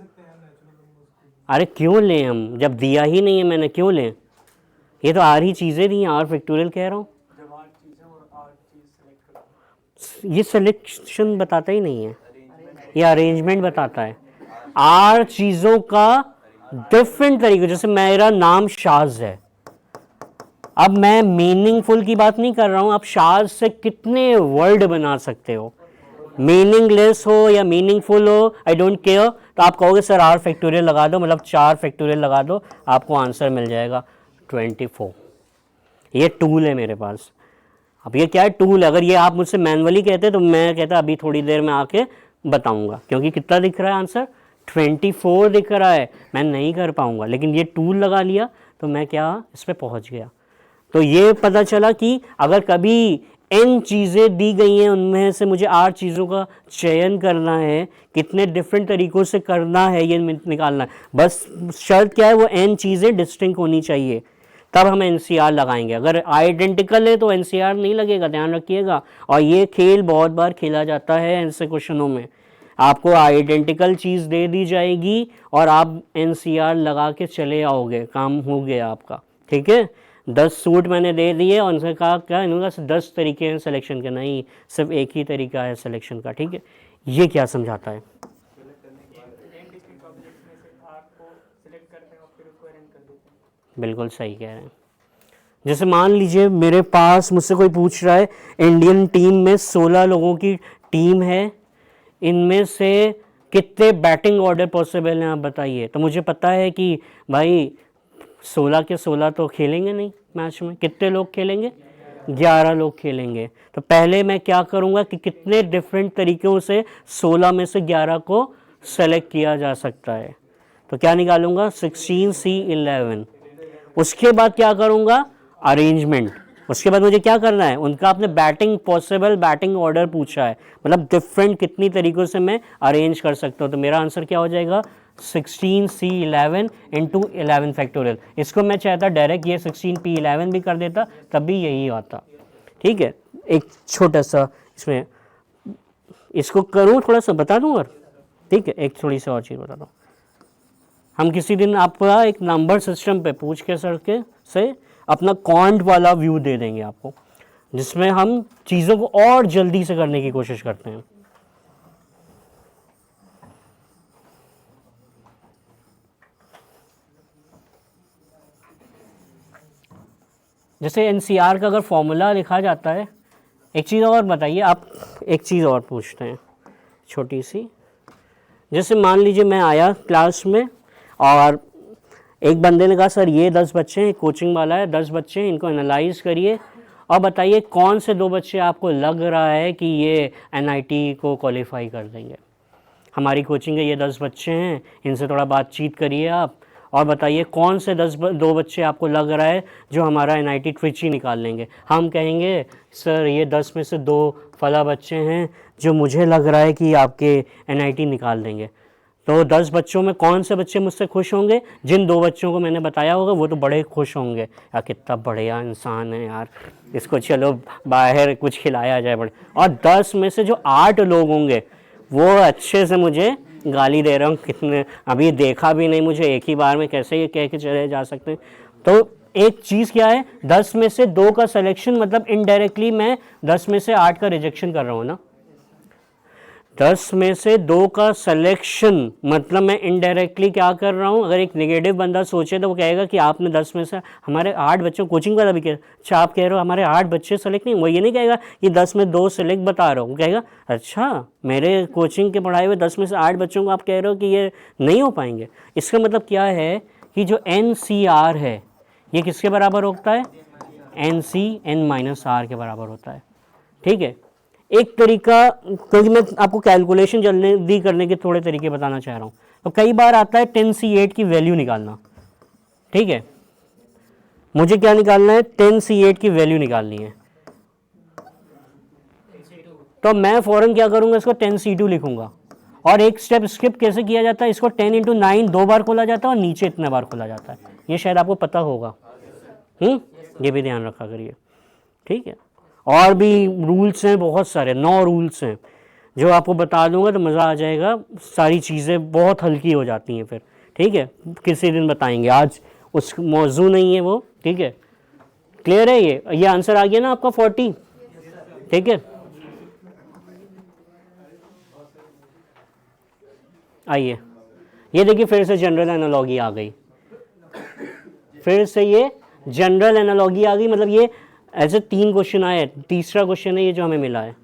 अरे क्यों लें हम, जब दिया ही नहीं है मैंने, क्यों लें? ये तो R ही चीज़ें दी हैं, R फैक्टोरियल कह रहा हूँ। ये सिलेक्शन बताता ही नहीं है, ये अरेंजमेंट बताता है। R चीज़ों का डिफरेंट तरीके, जैसे मेरा नाम शाज है, अब मैं मीनिंगफुल की बात नहीं कर रहा हूँ। आप शाज से कितने वर्ड बना सकते हो, मीनिंगलेस हो या मीनिंगफुल हो, आई डोंट केयर। तो आप कहोगे सर R फैक्टोरियल लगा दो, मतलब 4 फैक्टोरियल लगा दो, आपको आंसर मिल जाएगा 24। ये टूल है मेरे पास। अब ये क्या है? टूल है। अगर ये आप मुझसे मैनुअली कहते तो मैं कहता अभी थोड़ी देर में आके बताऊंगा, क्योंकि कितना दिख रहा है आंसर? 24 दिख रहा है, मैं नहीं कर पाऊंगा। लेकिन ये टूल लगा लिया तो मैं क्या, इस पर पहुंच गया। तो ये पता चला कि अगर कभी n चीज़ें दी गई हैं, उनमें से मुझे 8 चीज़ों का चयन करना है, कितने डिफरेंट तरीक़ों से करना है ये निकालना है। बस शर्त क्या है, वो n चीज़ें डिस्टिंक्ट होनी चाहिए, तब हम NCR लगाएंगे। अगर आइडेंटिकल है तो NCR नहीं लगेगा, ध्यान रखिएगा। और ये खेल बहुत बार खेला जाता है ऐसे क्वेश्चनों में, आपको आइडेंटिकल चीज़ दे दी जाएगी और आप NCR लगा के चले आओगे, काम हो गया आपका। ठीक है, 10 सूट मैंने दे दिए और उनसे कहा क्या, इन्होंने 10 तरीके हैं सिलेक्शन के, नहीं, सिर्फ एक ही तरीका है सिलेक्शन का। ठीक है, ये क्या समझाता है? बिल्कुल सही कह रहे हैं। जैसे मान लीजिए मेरे पास मुझसे कोई पूछ रहा है, इंडियन टीम में 16 लोगों की टीम है, इनमें से कितने बैटिंग ऑर्डर पॉसिबल हैं आप बताइए। तो मुझे पता है कि भाई 16 के 16 तो खेलेंगे नहीं मैच में, कितने लोग खेलेंगे, 11 लोग खेलेंगे। तो पहले मैं क्या करूँगा कि कितने डिफरेंट तरीक़ों से 16 में से 11 को सेलेक्ट किया जा सकता है, तो क्या निकालूंगा, 16C11। उसके बाद क्या करूँगा, अरेंजमेंट। उसके बाद मुझे क्या करना है, उनका आपने बैटिंग पॉसिबल बैटिंग ऑर्डर पूछा है, मतलब डिफरेंट कितनी तरीक़ों से मैं अरेंज कर सकता हूँ। तो मेरा आंसर क्या हो जाएगा, 16C11 इंटू 11 फैक्टोरियल। इसको मैं चाहता डायरेक्ट ये 16P11 भी कर देता, तब भी यही आता। ठीक है, एक छोटा सा इसमें इसको करूँ, थोड़ा सा बता दूँ और, ठीक है, एक थोड़ी सी और चीज़ बता दूँ। हम किसी दिन आपका एक नंबर सिस्टम पे पूछ के सर के से अपना क्वांट वाला व्यू दे देंगे आपको, जिसमें हम चीज़ों को और जल्दी से करने की कोशिश करते हैं। जैसे NCR का अगर फॉर्मूला लिखा जाता है, एक चीज़ और बताइए आप, एक चीज़ और पूछते हैं छोटी सी। जैसे मान लीजिए मैं आया क्लास में और एक बंदे ने कहा सर ये 10 बच्चे हैं, कोचिंग वाला है, 10 बच्चे हैं, इनको एनालाइज करिए और बताइए कौन से 2 बच्चे आपको लग रहा है कि ये NIT को क्वालिफाई कर देंगे। हमारी कोचिंग के ये 10 बच्चे हैं, इनसे थोड़ा बातचीत करिए आप और बताइए कौन से 2 बच्चे आपको लग रहा है जो हमारा NIT ट्रिची निकाल लेंगे। हम कहेंगे सर ये 10 में से 2 फला बच्चे हैं जो मुझे लग रहा है कि आपके NIT निकाल देंगे। तो 10 बच्चों में कौन से बच्चे मुझसे खुश होंगे, जिन 2 बच्चों को मैंने बताया होगा वो तो बड़े खुश होंगे, यार कितना बढ़िया इंसान है यार, इसको चलो बाहर कुछ खिलाया जाए बड़े। और 10 में से जो 8 लोग होंगे वो अच्छे से मुझे गाली दे रहा हूँ, कितने अभी देखा भी नहीं मुझे, एक ही बार में कैसे ये कह के चले जा सकते हैं। तो एक चीज़ क्या है, 10 में से 2 का सिलेक्शन, मतलब इनडायरेक्टली मैं 10 में से 8 का रिजेक्शन कर रहा हूँ ना। 10 में से 2 का सिलेक्शन मतलब मैं इनडायरेक्टली क्या कर रहा हूँ। अगर एक नेगेटिव बंदा सोचे तो वो कहेगा कि आपने 10 में से हमारे 8 बच्चों, कोचिंग वाला भी कह, अच्छा आप कह रहे हो हमारे 8 बच्चे सेलेक्ट नहीं, वो ये नहीं कहेगा कि 10 में 2 सेलेक्ट बता रहा हूँ, वो कहेगा अच्छा मेरे कोचिंग के पढ़ाए हुए 10 में से 8 बच्चों को आप कह रहे हो कि ये नहीं हो पाएंगे। इसका मतलब क्या है कि जो NCR है ये किसके बराबर होता है, NC N-R के बराबर होता है। ठीक है, एक तरीका, क्योंकि मैं आपको कैलकुलेशन जल्दी करने के थोड़े तरीके बताना चाह रहा हूँ। तो कई बार आता है 10C8 की वैल्यू निकालना। ठीक है, मुझे क्या निकालना है, 10C8 की वैल्यू निकालनी है। तो मैं फ़ौरन क्या करूँगा, इसको 10C2 लिखूँगा और एक स्टेप स्किप कैसे किया जाता है, इसको 10 × 9 2 बार खोला जाता है और नीचे इतने बार खोला जाता है, ये शायद आपको पता होगा। ये भी ध्यान रखा करिए। ठीक है, और भी रूल्स हैं बहुत सारे, 9 रूल्स हैं जो आपको बता दूंगा तो मज़ा आ जाएगा, सारी चीज़ें बहुत हल्की हो जाती हैं फिर। ठीक है, किसी दिन बताएंगे, आज उस मौजू नहीं है वो। ठीक है, क्लियर है ये आंसर आ गया ना आपका 40। ठीक है, आइए ये देखिए फिर से जनरल एनालॉजी आ गई, फिर से ये जनरल एनालॉजी आ गई। मतलब ये ऐसे 3 क्वेश्चन आए, तीसरा क्वेश्चन है ये जो हमें मिला है।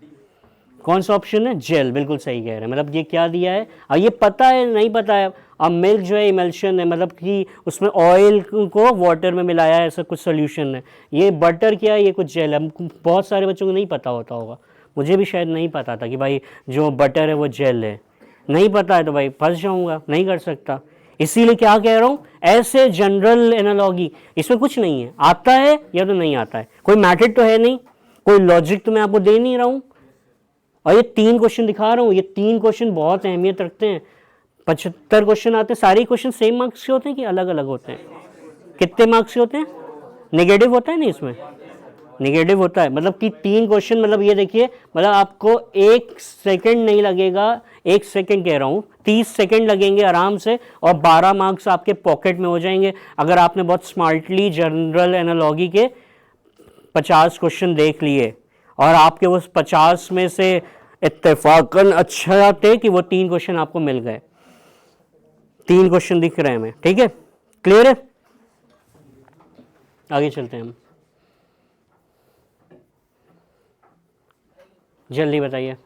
कौन सा ऑप्शन है, जेल, बिल्कुल सही कह रहे हैं। मतलब ये क्या दिया है, और ये पता है नहीं पता है। अब मिल्क जो है इमल्शन है, मतलब कि उसमें ऑयल को वाटर में मिलाया है, ऐसा कुछ सोल्यूशन है। ये बटर क्या है, ये कुछ जेल है। बहुत सारे बच्चों को नहीं पता होता होगा, मुझे भी शायद नहीं पता था कि भाई जो बटर है वो जेल है। नहीं पता है तो भाई फंस जाऊँगा, नहीं कर सकता। इसीलिए क्या कह रहा हूँ, ऐसे जनरल एनालॉजी इसमें कुछ नहीं है, आता है या तो नहीं आता है, कोई मैथड तो है नहीं, कोई लॉजिक तो मैं आपको दे नहीं रहा हूँ। और ये 3 क्वेश्चन दिखा रहा हूँ, ये 3 क्वेश्चन बहुत अहमियत रखते हैं। 75 क्वेश्चन आते हैं, सारे क्वेश्चन सेम मार्क्स के होते हैं कि अलग अलग होते हैं? कितने मार्क्स के होते हैं? नेगेटिव होता है ना इसमें, नेगेटिव होता है। मतलब कि 3 क्वेश्चन, मतलब ये देखिए, मतलब आपको 1 सेकंड नहीं लगेगा, 1 सेकंड कह रहा हूँ, 30 सेकंड लगेंगे आराम से, और 12 मार्क्स आपके पॉकेट में हो जाएंगे अगर आपने बहुत स्मार्टली जनरल एनालॉजी के 50 क्वेश्चन देख लिए और आपके उस 50 में से इत्तेफाकन अच्छा आते कि वो 3 क्वेश्चन आपको मिल गए। 3 क्वेश्चन दिख रहे हैं हमें, ठीक है, क्लियर है? आगे चलते हैं हम, जल्दी बताइए।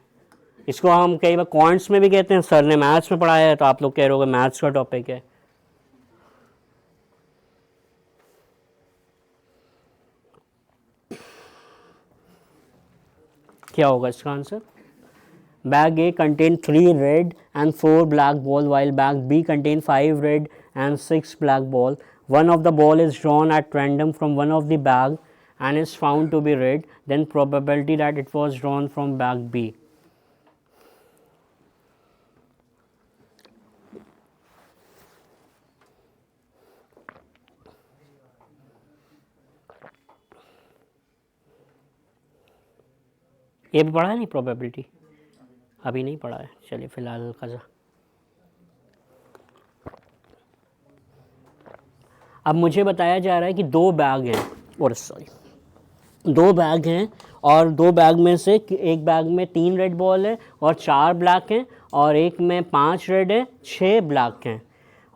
इसको हम कई बार क्वांट्स में भी कहते हैं, सर ने मैथ्स में पढ़ाया है तो आप लोग कह रहे हो मैथ्स का टॉपिक है। क्या होगा इसका answer? Bag A contain 3 red and 4 black ball while bag B contain 5 red and 6 black ball. One of the ball is drawn at random from one of the bag and is found to be red, then probability that it was drawn from bag B. ये भी पढ़ा है नहीं probability? अभी नहीं पढ़ा है, चलिए फिलहाल कज़ा। अब मुझे बताया जा रहा है कि 2 बैग हैं, और सॉरी 2 बैग हैं, और 2 बैग में से एक बैग में 3 रेड बॉल है और 4 ब्लैक हैं, और एक में 5 रेड है 6 ब्लैक हैं,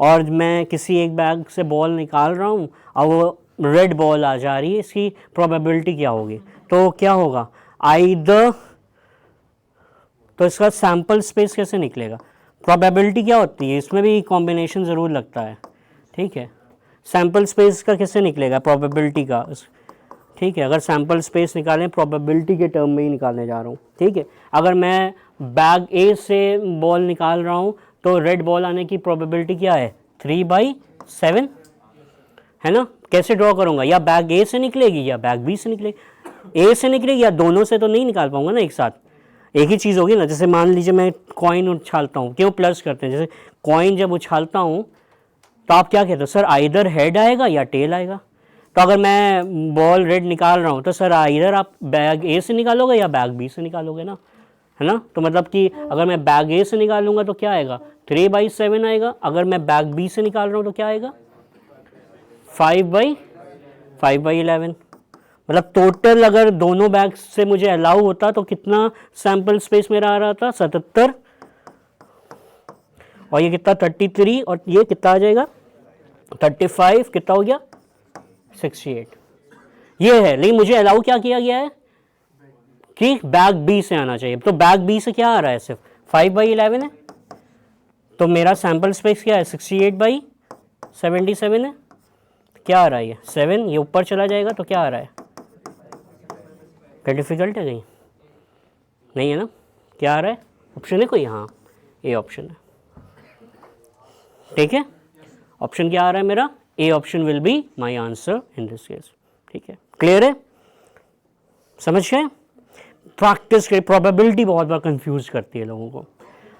और मैं किसी एक बैग से बॉल निकाल रहा हूँ और वो रेड बॉल आ जा रही है, इसकी प्रोबेबिलिटी क्या होगी? तो क्या होगा? आइदर, तो इसका सैम्पल स्पेस कैसे निकलेगा? प्रोबेबिलिटी क्या होती है? इसमें भी कॉम्बिनेशन ज़रूर लगता है, ठीक है। सैम्पल स्पेस का कैसे निकलेगा? प्रोबेबिलिटी का, ठीक है। अगर सैम्पल स्पेस निकालें, प्रोबेबिलिटी के टर्म में ही निकालने जा रहा हूँ, ठीक है। अगर मैं बैग ए से बॉल निकाल रहा हूँ तो रेड बॉल आने की प्रोबेबिलिटी क्या है? 3/7 है ना। कैसे ड्रॉ करूँगा? या बैग ए से निकलेगी या बैग बी से निकलेगी। ए से निकलेगी या दोनों से तो नहीं निकाल पाऊंगा ना एक साथ, एक ही चीज़ होगी ना। जैसे मान लीजिए मैं कॉइन उछालता हूँ, क्यों प्लस करते हैं, जैसे कॉइन जब उछालता हूँ तो आप क्या कहते हो? सर आइदर हेड आएगा या टेल आएगा। तो अगर मैं बॉल रेड निकाल रहा हूँ तो सर आइदर आप बैग ए से निकालोगे या बैग बी से निकालोगे ना, है ना। तो मतलब कि अगर मैं बैग ए से निकालूंगा तो क्या आएगा? 3/7 आएगा। अगर मैं बैग बी से निकाल रहा हूँ तो क्या आएगा? 5/11। मतलब टोटल अगर दोनों बैग से मुझे अलाउ होता तो कितना सैम्पल स्पेस मेरा आ रहा था? 77, और ये कितना 33, और ये कितना आ जाएगा 35, कितना हो गया 68। ये है, लेकिन मुझे अलाउ क्या किया गया है कि बैग बी से आना चाहिए। तो बैग बी से क्या आ रहा है? सिर्फ 5/11 है। तो मेरा सैम्पल स्पेस क्या है? 68/77 है। क्या आ रहा है? ये 7, ये ऊपर चला जाएगा तो क्या आ रहा है? क्या डिफिकल्ट है कहीं? नहीं है ना। क्या आ रहा है? ऑप्शन है कोई? हाँ, ए ऑप्शन है, ठीक है। ऑप्शन क्या आ रहा है मेरा? A option will be my answer in this case, ठीक है। क्लियर है? समझ गए? प्रैक्टिस करिए। प्रोबेबिलिटी बहुत बार कंफ्यूज करती है लोगों को,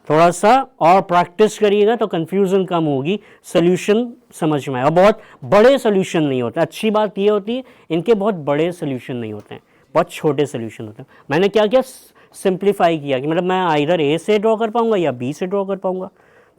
थोड़ा सा और प्रैक्टिस करिएगा तो कंफ्यूजन कम होगी, सोल्यूशन समझ में आए। और बहुत बड़े सोल्यूशन नहीं होते। अच्छी बात ये होती है इनके बहुत बड़े सोल्यूशन नहीं होते हैं, बहुत छोटे सोल्यूशन होते हैं। मैंने क्या किया? सिंप्लीफाई किया कि मतलब मैं आइदर ए से ड्रॉ कर पाऊंगा या बी से ड्रॉ कर पाऊंगा।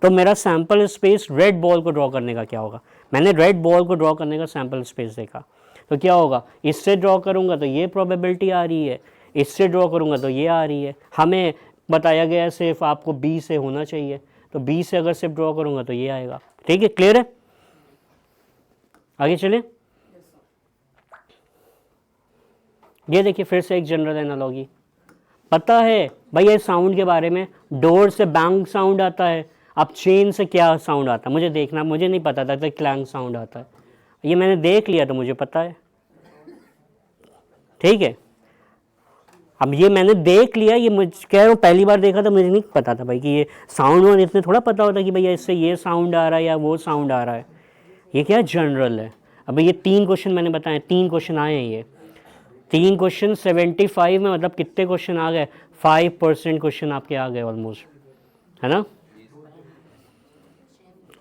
तो मेरा सैम्पल स्पेस रेड बॉल को ड्रॉ करने का क्या होगा? मैंने रेड बॉल को ड्रॉ करने का सैम्पल स्पेस देखा तो क्या होगा? इससे ड्रॉ करूंगा तो ये प्रोबेबिलिटी आ रही है, इससे ड्रॉ करूंगा तो ये आ रही है। हमें बताया गया है सिर्फ आपको बी से होना चाहिए, तो बी से अगर सिर्फ ड्रॉ करूंगा तो ये आएगा, ठीक है। क्लियर है? आगे चलें। ये देखिए फिर से एक जनरल एनालॉजी। पता है भाई ये साउंड के बारे में, डोर से बैंग साउंड आता है, अब चेन से क्या साउंड आता है मुझे देखना, मुझे नहीं पता था कि क्लैंग साउंड आता है। ये मैंने देख लिया तो मुझे पता है, ठीक है। अब ये मैंने देख लिया, ये मुझे कह रहा हूँ पहली बार देखा तो मुझे नहीं पता था भाई कि ये साउंड में इतने थोड़ा पता होता कि भैया इससे ये साउंड आ रहा है या वो साउंड आ रहा है। ये क्या जनरल है। अब ये 3 क्वेश्चन मैंने बताए, 3 क्वेश्चन आए हैं ये। 3 क्वेश्चन 75 में, मतलब कितने क्वेश्चन आ गए? 5% क्वेश्चन आपके आ गए ऑलमोस्ट, है ना?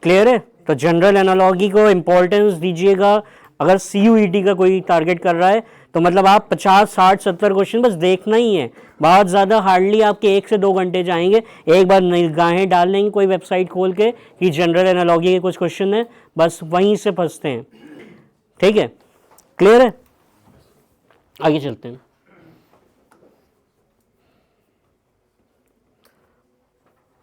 क्लियर है? तो जनरल एनालॉजी को इम्पोर्टेंस दीजिएगा। अगर CUET का कोई टारगेट कर रहा है तो मतलब आप 50, 60, 70 क्वेश्चन बस देखना ही है। बहुत ज़्यादा हार्डली आपके 1 से 2 घंटे जाएंगे। एक बार निगाहें डाल लेंगे कोई वेबसाइट खोल के कि जनरल एनालॉजी के कुछ क्वेश्चन है, बस वहीं से फंसते हैं। ठीक है, क्लियर है? आगे चलते हैं।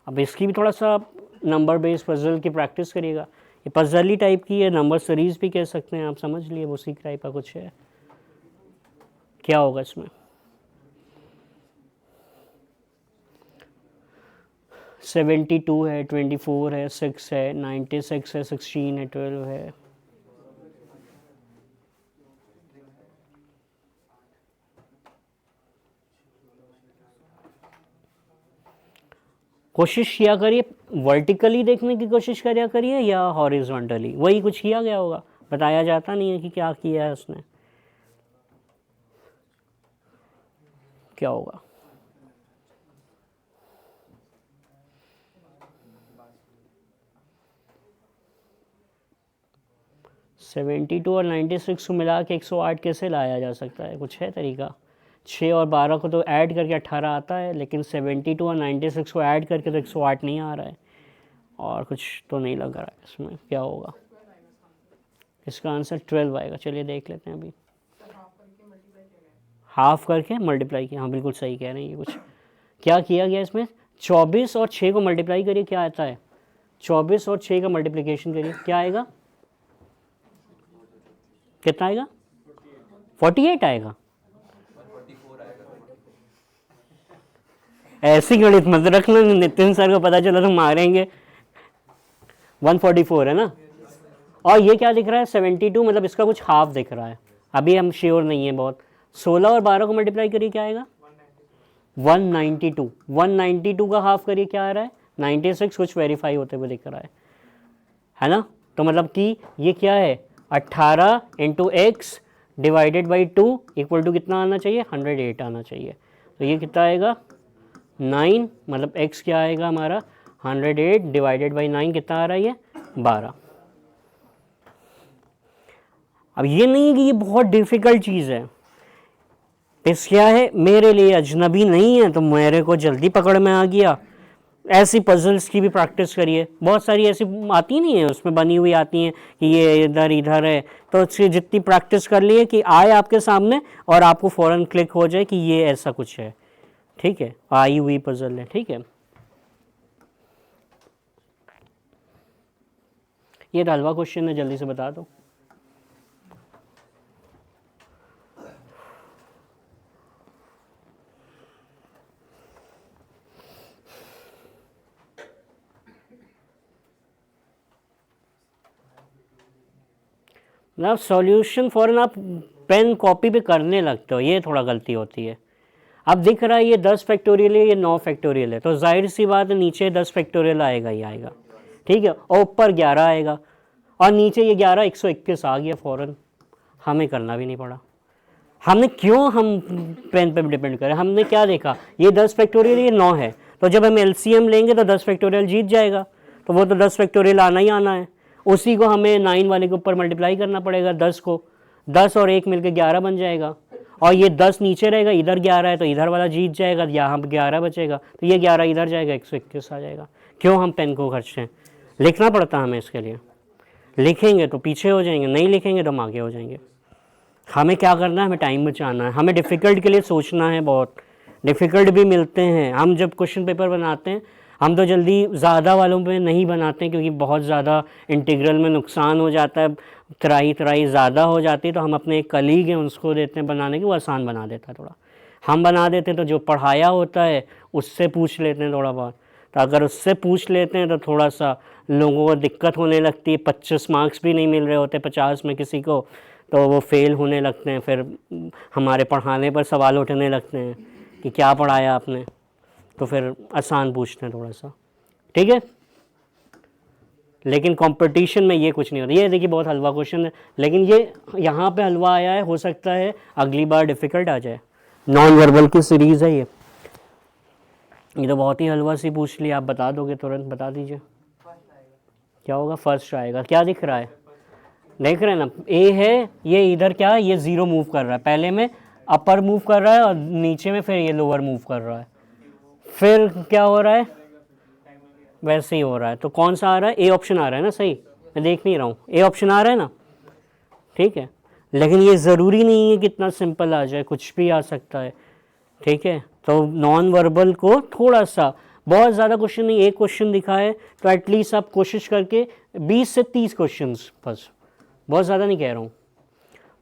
अब इसकी भी थोड़ा सा नंबर बेस पजल की प्रैक्टिस करिएगा। ये पजली टाइप की है, नंबर सीरीज भी कह सकते हैं आप, समझ लिए, उसी टाइप का कुछ है। क्या होगा इसमें? 72 है, 24 है, 6 है, 96 है, 16 है, 12 है। कोशिश किया करिए वर्टिकली देखने की कोशिश करिए करिए या हॉरिजॉन्टली, वही कुछ किया गया होगा, बताया जाता नहीं है कि क्या किया है उसने। क्या होगा? $72 और 96 को मिला के 108 कैसे लाया जा सकता है? कुछ है तरीका? 6 और 12 को तो ऐड करके 18 आता है, लेकिन 72 और 96 को ऐड करके तो 108 नहीं आ रहा है, और कुछ तो नहीं लग रहा है इसमें। क्या होगा? इसका आंसर 12 आएगा। चलिए देख लेते हैं अभी। हाफ करके मल्टीप्लाई किया, हाँ बिल्कुल सही कह रहे हैं। ये कुछ क्या किया गया इसमें? 24 और 6 को मल्टीप्लाई करिए, क्या आता है? 24 और 6 का मल्टीप्लिकेशन करिए, क्या आएगा? कितना आएगा? 48 आएगा। ऐसी गणित मत रखना, नितिन सर को पता चला तो मारेंगे। 144 है ना? और ये क्या दिख रहा है? 72, मतलब इसका कुछ हाफ दिख रहा है, अभी हम श्योर नहीं है बहुत। 16 और 12 को मल्टीप्लाई करिए, क्या आएगा? 192। 192 का हाफ करिए, क्या आ रहा है? 96, कुछ वेरीफाई होते हुए दिख रहा है ना? तो मतलब कि ये क्या है? 18 × x divided by 2 equal to कितना आना चाहिए? 108 आना चाहिए। तो ये कितना आएगा? 9, मतलब x क्या आएगा हमारा? 108 डिवाइडेड बाई 9 कितना आ रहा है? ये 12। अब ये नहीं है कि ये बहुत डिफ़िकल्ट चीज़ है, इस क्या है, मेरे लिए अजनबी नहीं है तो मेरे को जल्दी पकड़ में आ गया। ऐसी पजल्स की भी प्रैक्टिस करिए, बहुत सारी ऐसी आती नहीं है, उसमें बनी हुई आती हैं कि ये इधर इधर है, तो उसकी जितनी प्रैक्टिस कर लिए कि आए आपके सामने और आपको फ़ौरन क्लिक हो जाए कि ये ऐसा कुछ है। ठीक है, आई हुई पजल है। ठीक है, ये 12वां क्वेश्चन है, जल्दी से बता दो। मतलब सॉल्यूशन फ़ौरन आप पेन कॉपी पे करने लगते हो, ये थोड़ा गलती होती है। अब दिख रहा है ये 10 फैक्टोरियल है, ये 9 फैक्टोरियल है, तो जाहिर सी बात है नीचे 10 फैक्टोरियल आएगा ही आएगा। ठीक है, और ऊपर 11 आएगा, और नीचे ये 11 121 आ गया फ़ौरन। हमें करना भी नहीं पड़ा। हमने क्यों हम पेन पे डिपेंड करें? हमने क्या देखा? ये 10 फैक्टोरियल, ये 9 है, तो जब हम LCM लेंगे तो 10 फैक्टोरियल जीत जाएगा, तो वो तो 10 फैक्टोरियल आना ही आना है। उसी को हमें 9 वाले के ऊपर मल्टीप्लाई करना पड़ेगा, 10 को। 10 और 1 मिलकर 11 बन जाएगा, और ये 10 नीचे रहेगा, इधर 11 है तो इधर वाला जीत जाएगा, यहाँ 11 बचेगा, तो ये 11 इधर जाएगा, 121 आ जाएगा। क्यों हम पेन को खर्चें? लिखना पड़ता हमें इसके लिए। लिखेंगे तो पीछे हो जाएंगे, नहीं लिखेंगे तो हम आगे हो जाएंगे। हमें क्या करना है? हमें टाइम बचाना है, हमें डिफ़िकल्ट के लिए सोचना है। बहुत डिफ़िकल्ट भी मिलते हैं। हम जब क्वेश्चन पेपर बनाते हैं, हम तो जल्दी ज़्यादा वालों पे नहीं बनाते हैं, क्योंकि बहुत ज़्यादा इंटीग्रल में नुकसान हो जाता है, तराई ज़्यादा हो जाती है, तो हम अपने एक कलीग हैं उसको देते हैं बनाने की, वो आसान बना देता है थोड़ा। हम बना देते हैं तो जो पढ़ाया होता है उससे पूछ लेते हैं थोड़ा बहुत, तो अगर उससे पूछ लेते हैं तो थोड़ा सा लोगों को दिक्कत होने लगती है। 25 मार्क्स भी नहीं मिल रहे होते 50 में किसी को, तो वो फेल होने लगते हैं, फिर हमारे पढ़ाने पर सवाल उठने लगते हैं कि क्या पढ़ाया आपने, तो फिर आसान पूछते हैं थोड़ा सा। ठीक है, लेकिन कंपटीशन में ये कुछ नहीं होता। ये देखिए बहुत हलवा क्वेश्चन है, लेकिन ये यहाँ पे हलवा आया है, हो सकता है अगली बार डिफ़िकल्ट आ जाए। नॉन वर्बल की सीरीज़ है ये तो बहुत ही हलवा सी पूछ ली, आप बता दोगे तुरंत, बता दीजिए क्या होगा। फर्स्ट आएगा, क्या दिख रहा है, देख रहे हैं ना, ए है, ये इधर क्या है, ये ज़ीरो मूव कर रहा है, पहले में अपर मूव कर रहा है और नीचे में फिर ये लोअर मूव कर रहा है, फिर क्या हो रहा है, वैसे ही हो रहा है। तो कौन सा आ रहा है, ए ऑप्शन आ रहा है ना, सही, मैं देख नहीं रहा हूँ, ए ऑप्शन आ रहा है ना, ठीक है। लेकिन ये ज़रूरी नहीं है कि इतना सिंपल आ जाए, कुछ भी आ सकता है, ठीक है। तो नॉन वर्बल को थोड़ा सा, बहुत ज़्यादा क्वेश्चन नहीं, एक क्वेश्चन दिखा है तो एटलीस्ट आप कोशिश करके 20 से 30 क्वेश्चंस, बस, बहुत ज़्यादा नहीं कह रहा हूँ,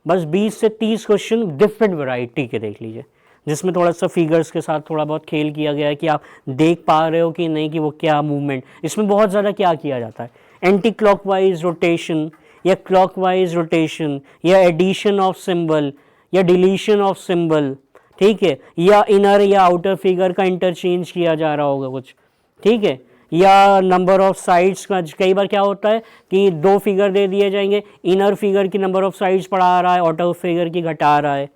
बस 20 से 30 क्वेश्चन डिफरेंट वैरायटी के देख लीजिए, जिसमें थोड़ा सा फिगर्स के साथ थोड़ा बहुत खेल किया गया है कि आप देख पा रहे हो कि नहीं कि वो क्या मूवमेंट, इसमें बहुत ज़्यादा क्या किया जाता है, एंटी क्लॉकवाइज रोटेशन या क्लॉकवाइज रोटेशन या एडिशन ऑफ सिंबल या डिलीशन ऑफ सिंबल, ठीक है, या इनर या आउटर फिगर का इंटरचेंज किया जा रहा होगा कुछ, ठीक है, या नंबर ऑफ साइड्स का, कई बार क्या होता है कि दो फिगर दे दिए जाएंगे, इनर फिगर की नंबर ऑफ साइड्स बढ़ा रहा है, आउटर फिगर की घटा रहा है,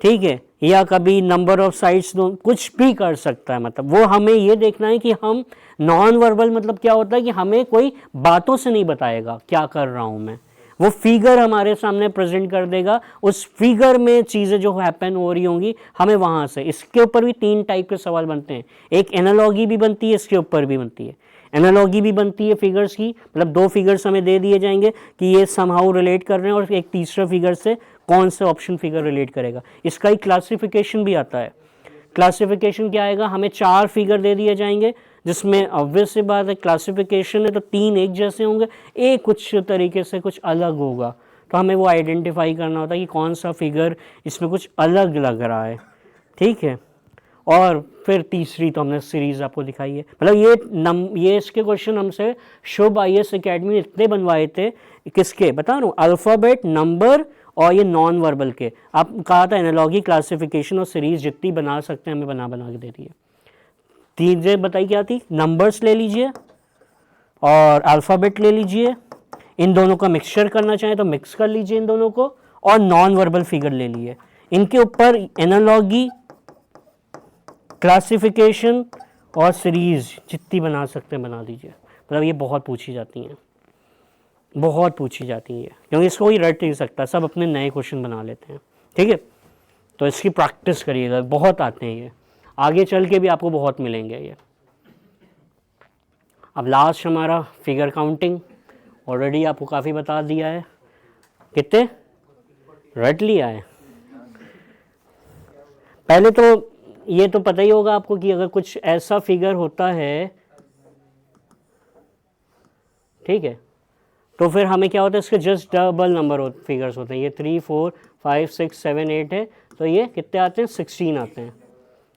ठीक है, या कभी नंबर ऑफ साइड्स कुछ भी कर सकता है। मतलब वो हमें ये देखना है कि हम नॉन वर्बल मतलब क्या होता है कि हमें कोई बातों से नहीं बताएगा क्या कर रहा हूँ मैं, वो फिगर हमारे सामने प्रेजेंट कर देगा, उस फिगर में चीज़ें जो हैपन हो रही होंगी हमें वहाँ से, इसके ऊपर भी 3 टाइप के सवाल बनते हैं, एक एनालॉगी भी बनती है, इसके ऊपर भी बनती है, एनालॉगी भी बनती है फिगर्स की, मतलब 2 फिगर्स हमें दे दिए जाएंगे कि ये समहाउ रिलेट कर रहे हैं और एक तीसरा फिगर से कौन सा ऑप्शन फिगर रिलेट करेगा, इसका एक क्लासिफिकेशन भी आता है। क्लासिफिकेशन क्या आएगा, हमें 4 फिगर दे दिए जाएंगे, जिसमें ऑब्वियस सी बात है क्लासिफिकेशन है तो 3 एक जैसे होंगे, एक कुछ तरीके से कुछ अलग होगा, तो हमें वो आइडेंटिफाई करना होता है कि कौन सा फिगर इसमें कुछ अलग लग रहा है, ठीक है। और फिर तीसरी तो हमने सीरीज़ आपको दिखाई है, मतलब ये इसके क्वेश्चन हमसे शुभ IAS अकेडमी इतने बनवाए थे, किसके बता रहा हूँ, अल्फ़ाबेट, नंबर और ये नॉन वर्बल के, आप कहा था एनालॉगी, क्लासिफिकेशन और सीरीज़ जितनी बना सकते हैं हमें बना के दे दी है। चीज़ें बताई क्या थी, नंबर्स ले लीजिए और अल्फ़ाबेट ले लीजिए, इन दोनों का मिक्सचर करना चाहें तो मिक्स कर लीजिए इन दोनों को, और नॉन वर्बल फिगर ले लिए, इनके ऊपर एनालॉगी, क्लासिफिकेशन और सीरीज़ जितनी बना सकते हैं बना दीजिए। मतलब ये बहुत पूछी जाती हैं, बहुत पूछी जाती है, क्योंकि इसको कोई रट नहीं सकता, सब अपने नए क्वेश्चन बना लेते हैं, ठीक है। तो इसकी प्रैक्टिस करिएगा, बहुत आते हैं ये, आगे चल के भी आपको बहुत मिलेंगे ये। अब लास्ट हमारा फिगर काउंटिंग, ऑलरेडी आपको काफ़ी बता दिया है, कितने रट लिया है। पहले तो ये तो पता ही होगा आपको कि अगर कुछ ऐसा फिगर होता है, ठीक है, तो फिर हमें क्या होता है, इसके जस्ट डबल नंबर फिगर्स होते हैं, ये 3 4 5 6 7 8 है, तो ये कितने आते हैं, 16 आते हैं,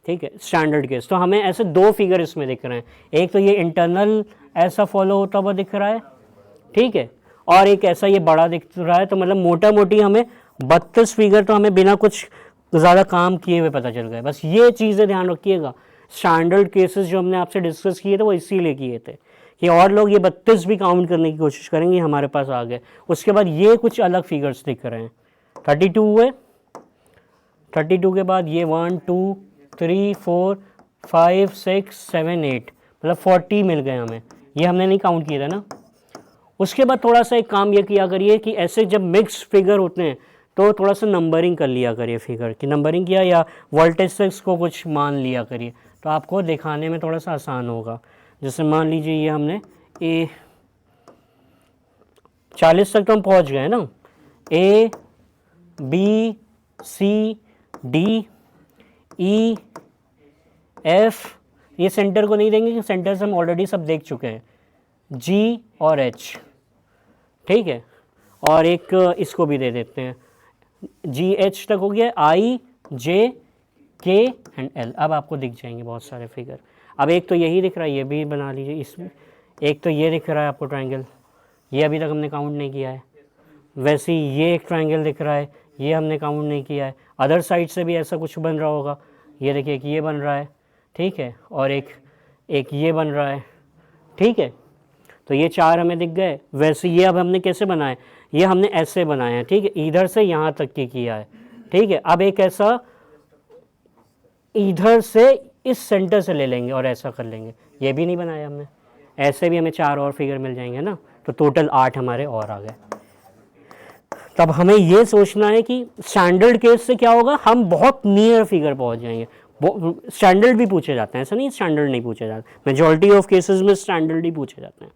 ठीक है, स्टैंडर्ड केस। तो हमें ऐसे 2 फिगर इसमें दिख रहे हैं, एक तो ये इंटरनल ऐसा फॉलो होता हुआ दिख रहा है, ठीक है, और एक ऐसा ये बड़ा दिख रहा है, तो मतलब मोटा मोटी हमें 32 फिगर तो हमें बिना कुछ ज़्यादा काम किए हुए पता चल गए। बस ये चीज़ें ध्यान रखिएगा, स्टैंडर्ड केसेस जो हमने आपसे डिस्कस किए थे वो इसीलिए किए थे कि और लोग ये 32 भी काउंट करने की कोशिश करेंगे, हमारे पास आ गए। उसके बाद ये कुछ अलग फिगर्स दिख रहे हैं, 32 हुए, 32 के बाद ये 1 2 3 4 5 6 7 8, मतलब 40 मिल गए हमें, ये हमने नहीं काउंट किया था ना। उसके बाद थोड़ा सा एक काम ये किया करिए कि ऐसे जब मिक्स फिगर होते हैं तो थोड़ा सा नंबरिंग कर लिया करिए फिगर की, नंबरिंग किया या वर्टिसेस को कुछ मान लिया करिए, तो आपको दिखाने में थोड़ा सा आसान होगा। जैसे मान लीजिए ये हमने ए 40 तक तो हम पहुंच गए ना, A B C D E F, ये सेंटर को नहीं देंगे कि सेंटर्स हम ऑलरेडी सब देख चुके हैं, G और H, ठीक है, और एक इसको भी दे देते हैं, GH तक हो गया, I J K and L। अब आपको दिख जाएंगे बहुत सारे फिगर। अब एक तो यही दिख रहा है, ये भी बना लीजिए इसमें, एक तो ये दिख रहा है आपको ट्रायंगल, ये अभी तक हमने काउंट नहीं किया है, वैसे ही ये एक ट्रायंगल दिख रहा है, ये हमने काउंट नहीं किया है। अदर साइड से भी ऐसा कुछ बन रहा होगा, ये देखिए एक ये बन रहा है, ठीक है, और एक ये बन रहा है, ठीक है। तो ये 4 हमें दिख गए। वैसे ये अब हमने कैसे बनाए, ये हमने ऐसे बनाए हैं, ठीक है, इधर से यहाँ तक के किया है, ठीक है। अब एक ऐसा इधर से इस सेंटर से ले लेंगे और ऐसा कर लेंगे, ये भी नहीं बनाया हमने। ऐसे भी हमें 4 और फिगर मिल जाएंगे ना, तो टोटल 8 हमारे और आ गए। तब हमें ये सोचना है कि स्टैंडर्ड केस से क्या होगा, हम बहुत नियर फिगर पहुंच जाएंगे। स्टैंडर्ड भी पूछे जाते हैं, ऐसा नहीं स्टैंडर्ड नहीं पूछे जाते, मेजॉरिटी ऑफ केसेस में स्टैंडर्ड ही पूछे जाते हैं।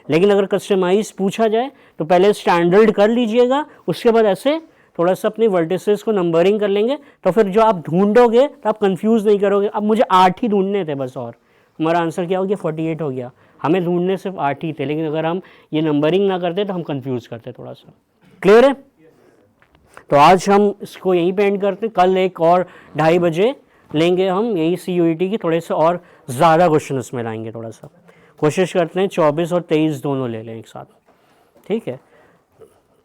लेकिन अगर कस्टमाइज पूछा जाए तो पहले स्टैंडर्ड कर लीजिएगा, उसके बाद ऐसे थोड़ा सा अपने वर्टिसेस को नंबरिंग कर लेंगे, तो फिर जो आप ढूंढोगे तो आप कंफ्यूज नहीं करोगे। अब मुझे 8 ही ढूंढने थे बस, और हमारा आंसर क्या हो गया, 48 हो गया। हमें ढूंढने सिर्फ 8 ही थे, लेकिन अगर हम ये नंबरिंग ना करते तो हम कंफ्यूज करते थोड़ा सा। क्लियर है? तो आज हम इसको यहीं पे एंड करते हैं। कल एक और 2:30 बजे लेंगे हम यही CUET की, थोड़े से और ज़्यादा क्वेश्चन इसमें लाएंगे। थोड़ा सा कोशिश करते हैं 24 और 23 दोनों ले लें एक साथ, ठीक है।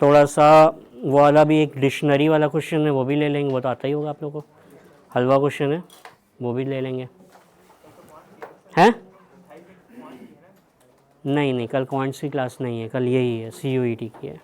थोड़ा सा वो वाला भी एक डिक्शनरी वाला क्वेश्चन है, वो भी ले लेंगे, वो तो आता ही होगा आप लोगों को। हलवा क्वेश्चन है, वो भी ले लेंगे। हैं? नहीं, कल क्वांट्स की क्लास नहीं है, कल यही है, CUET की है।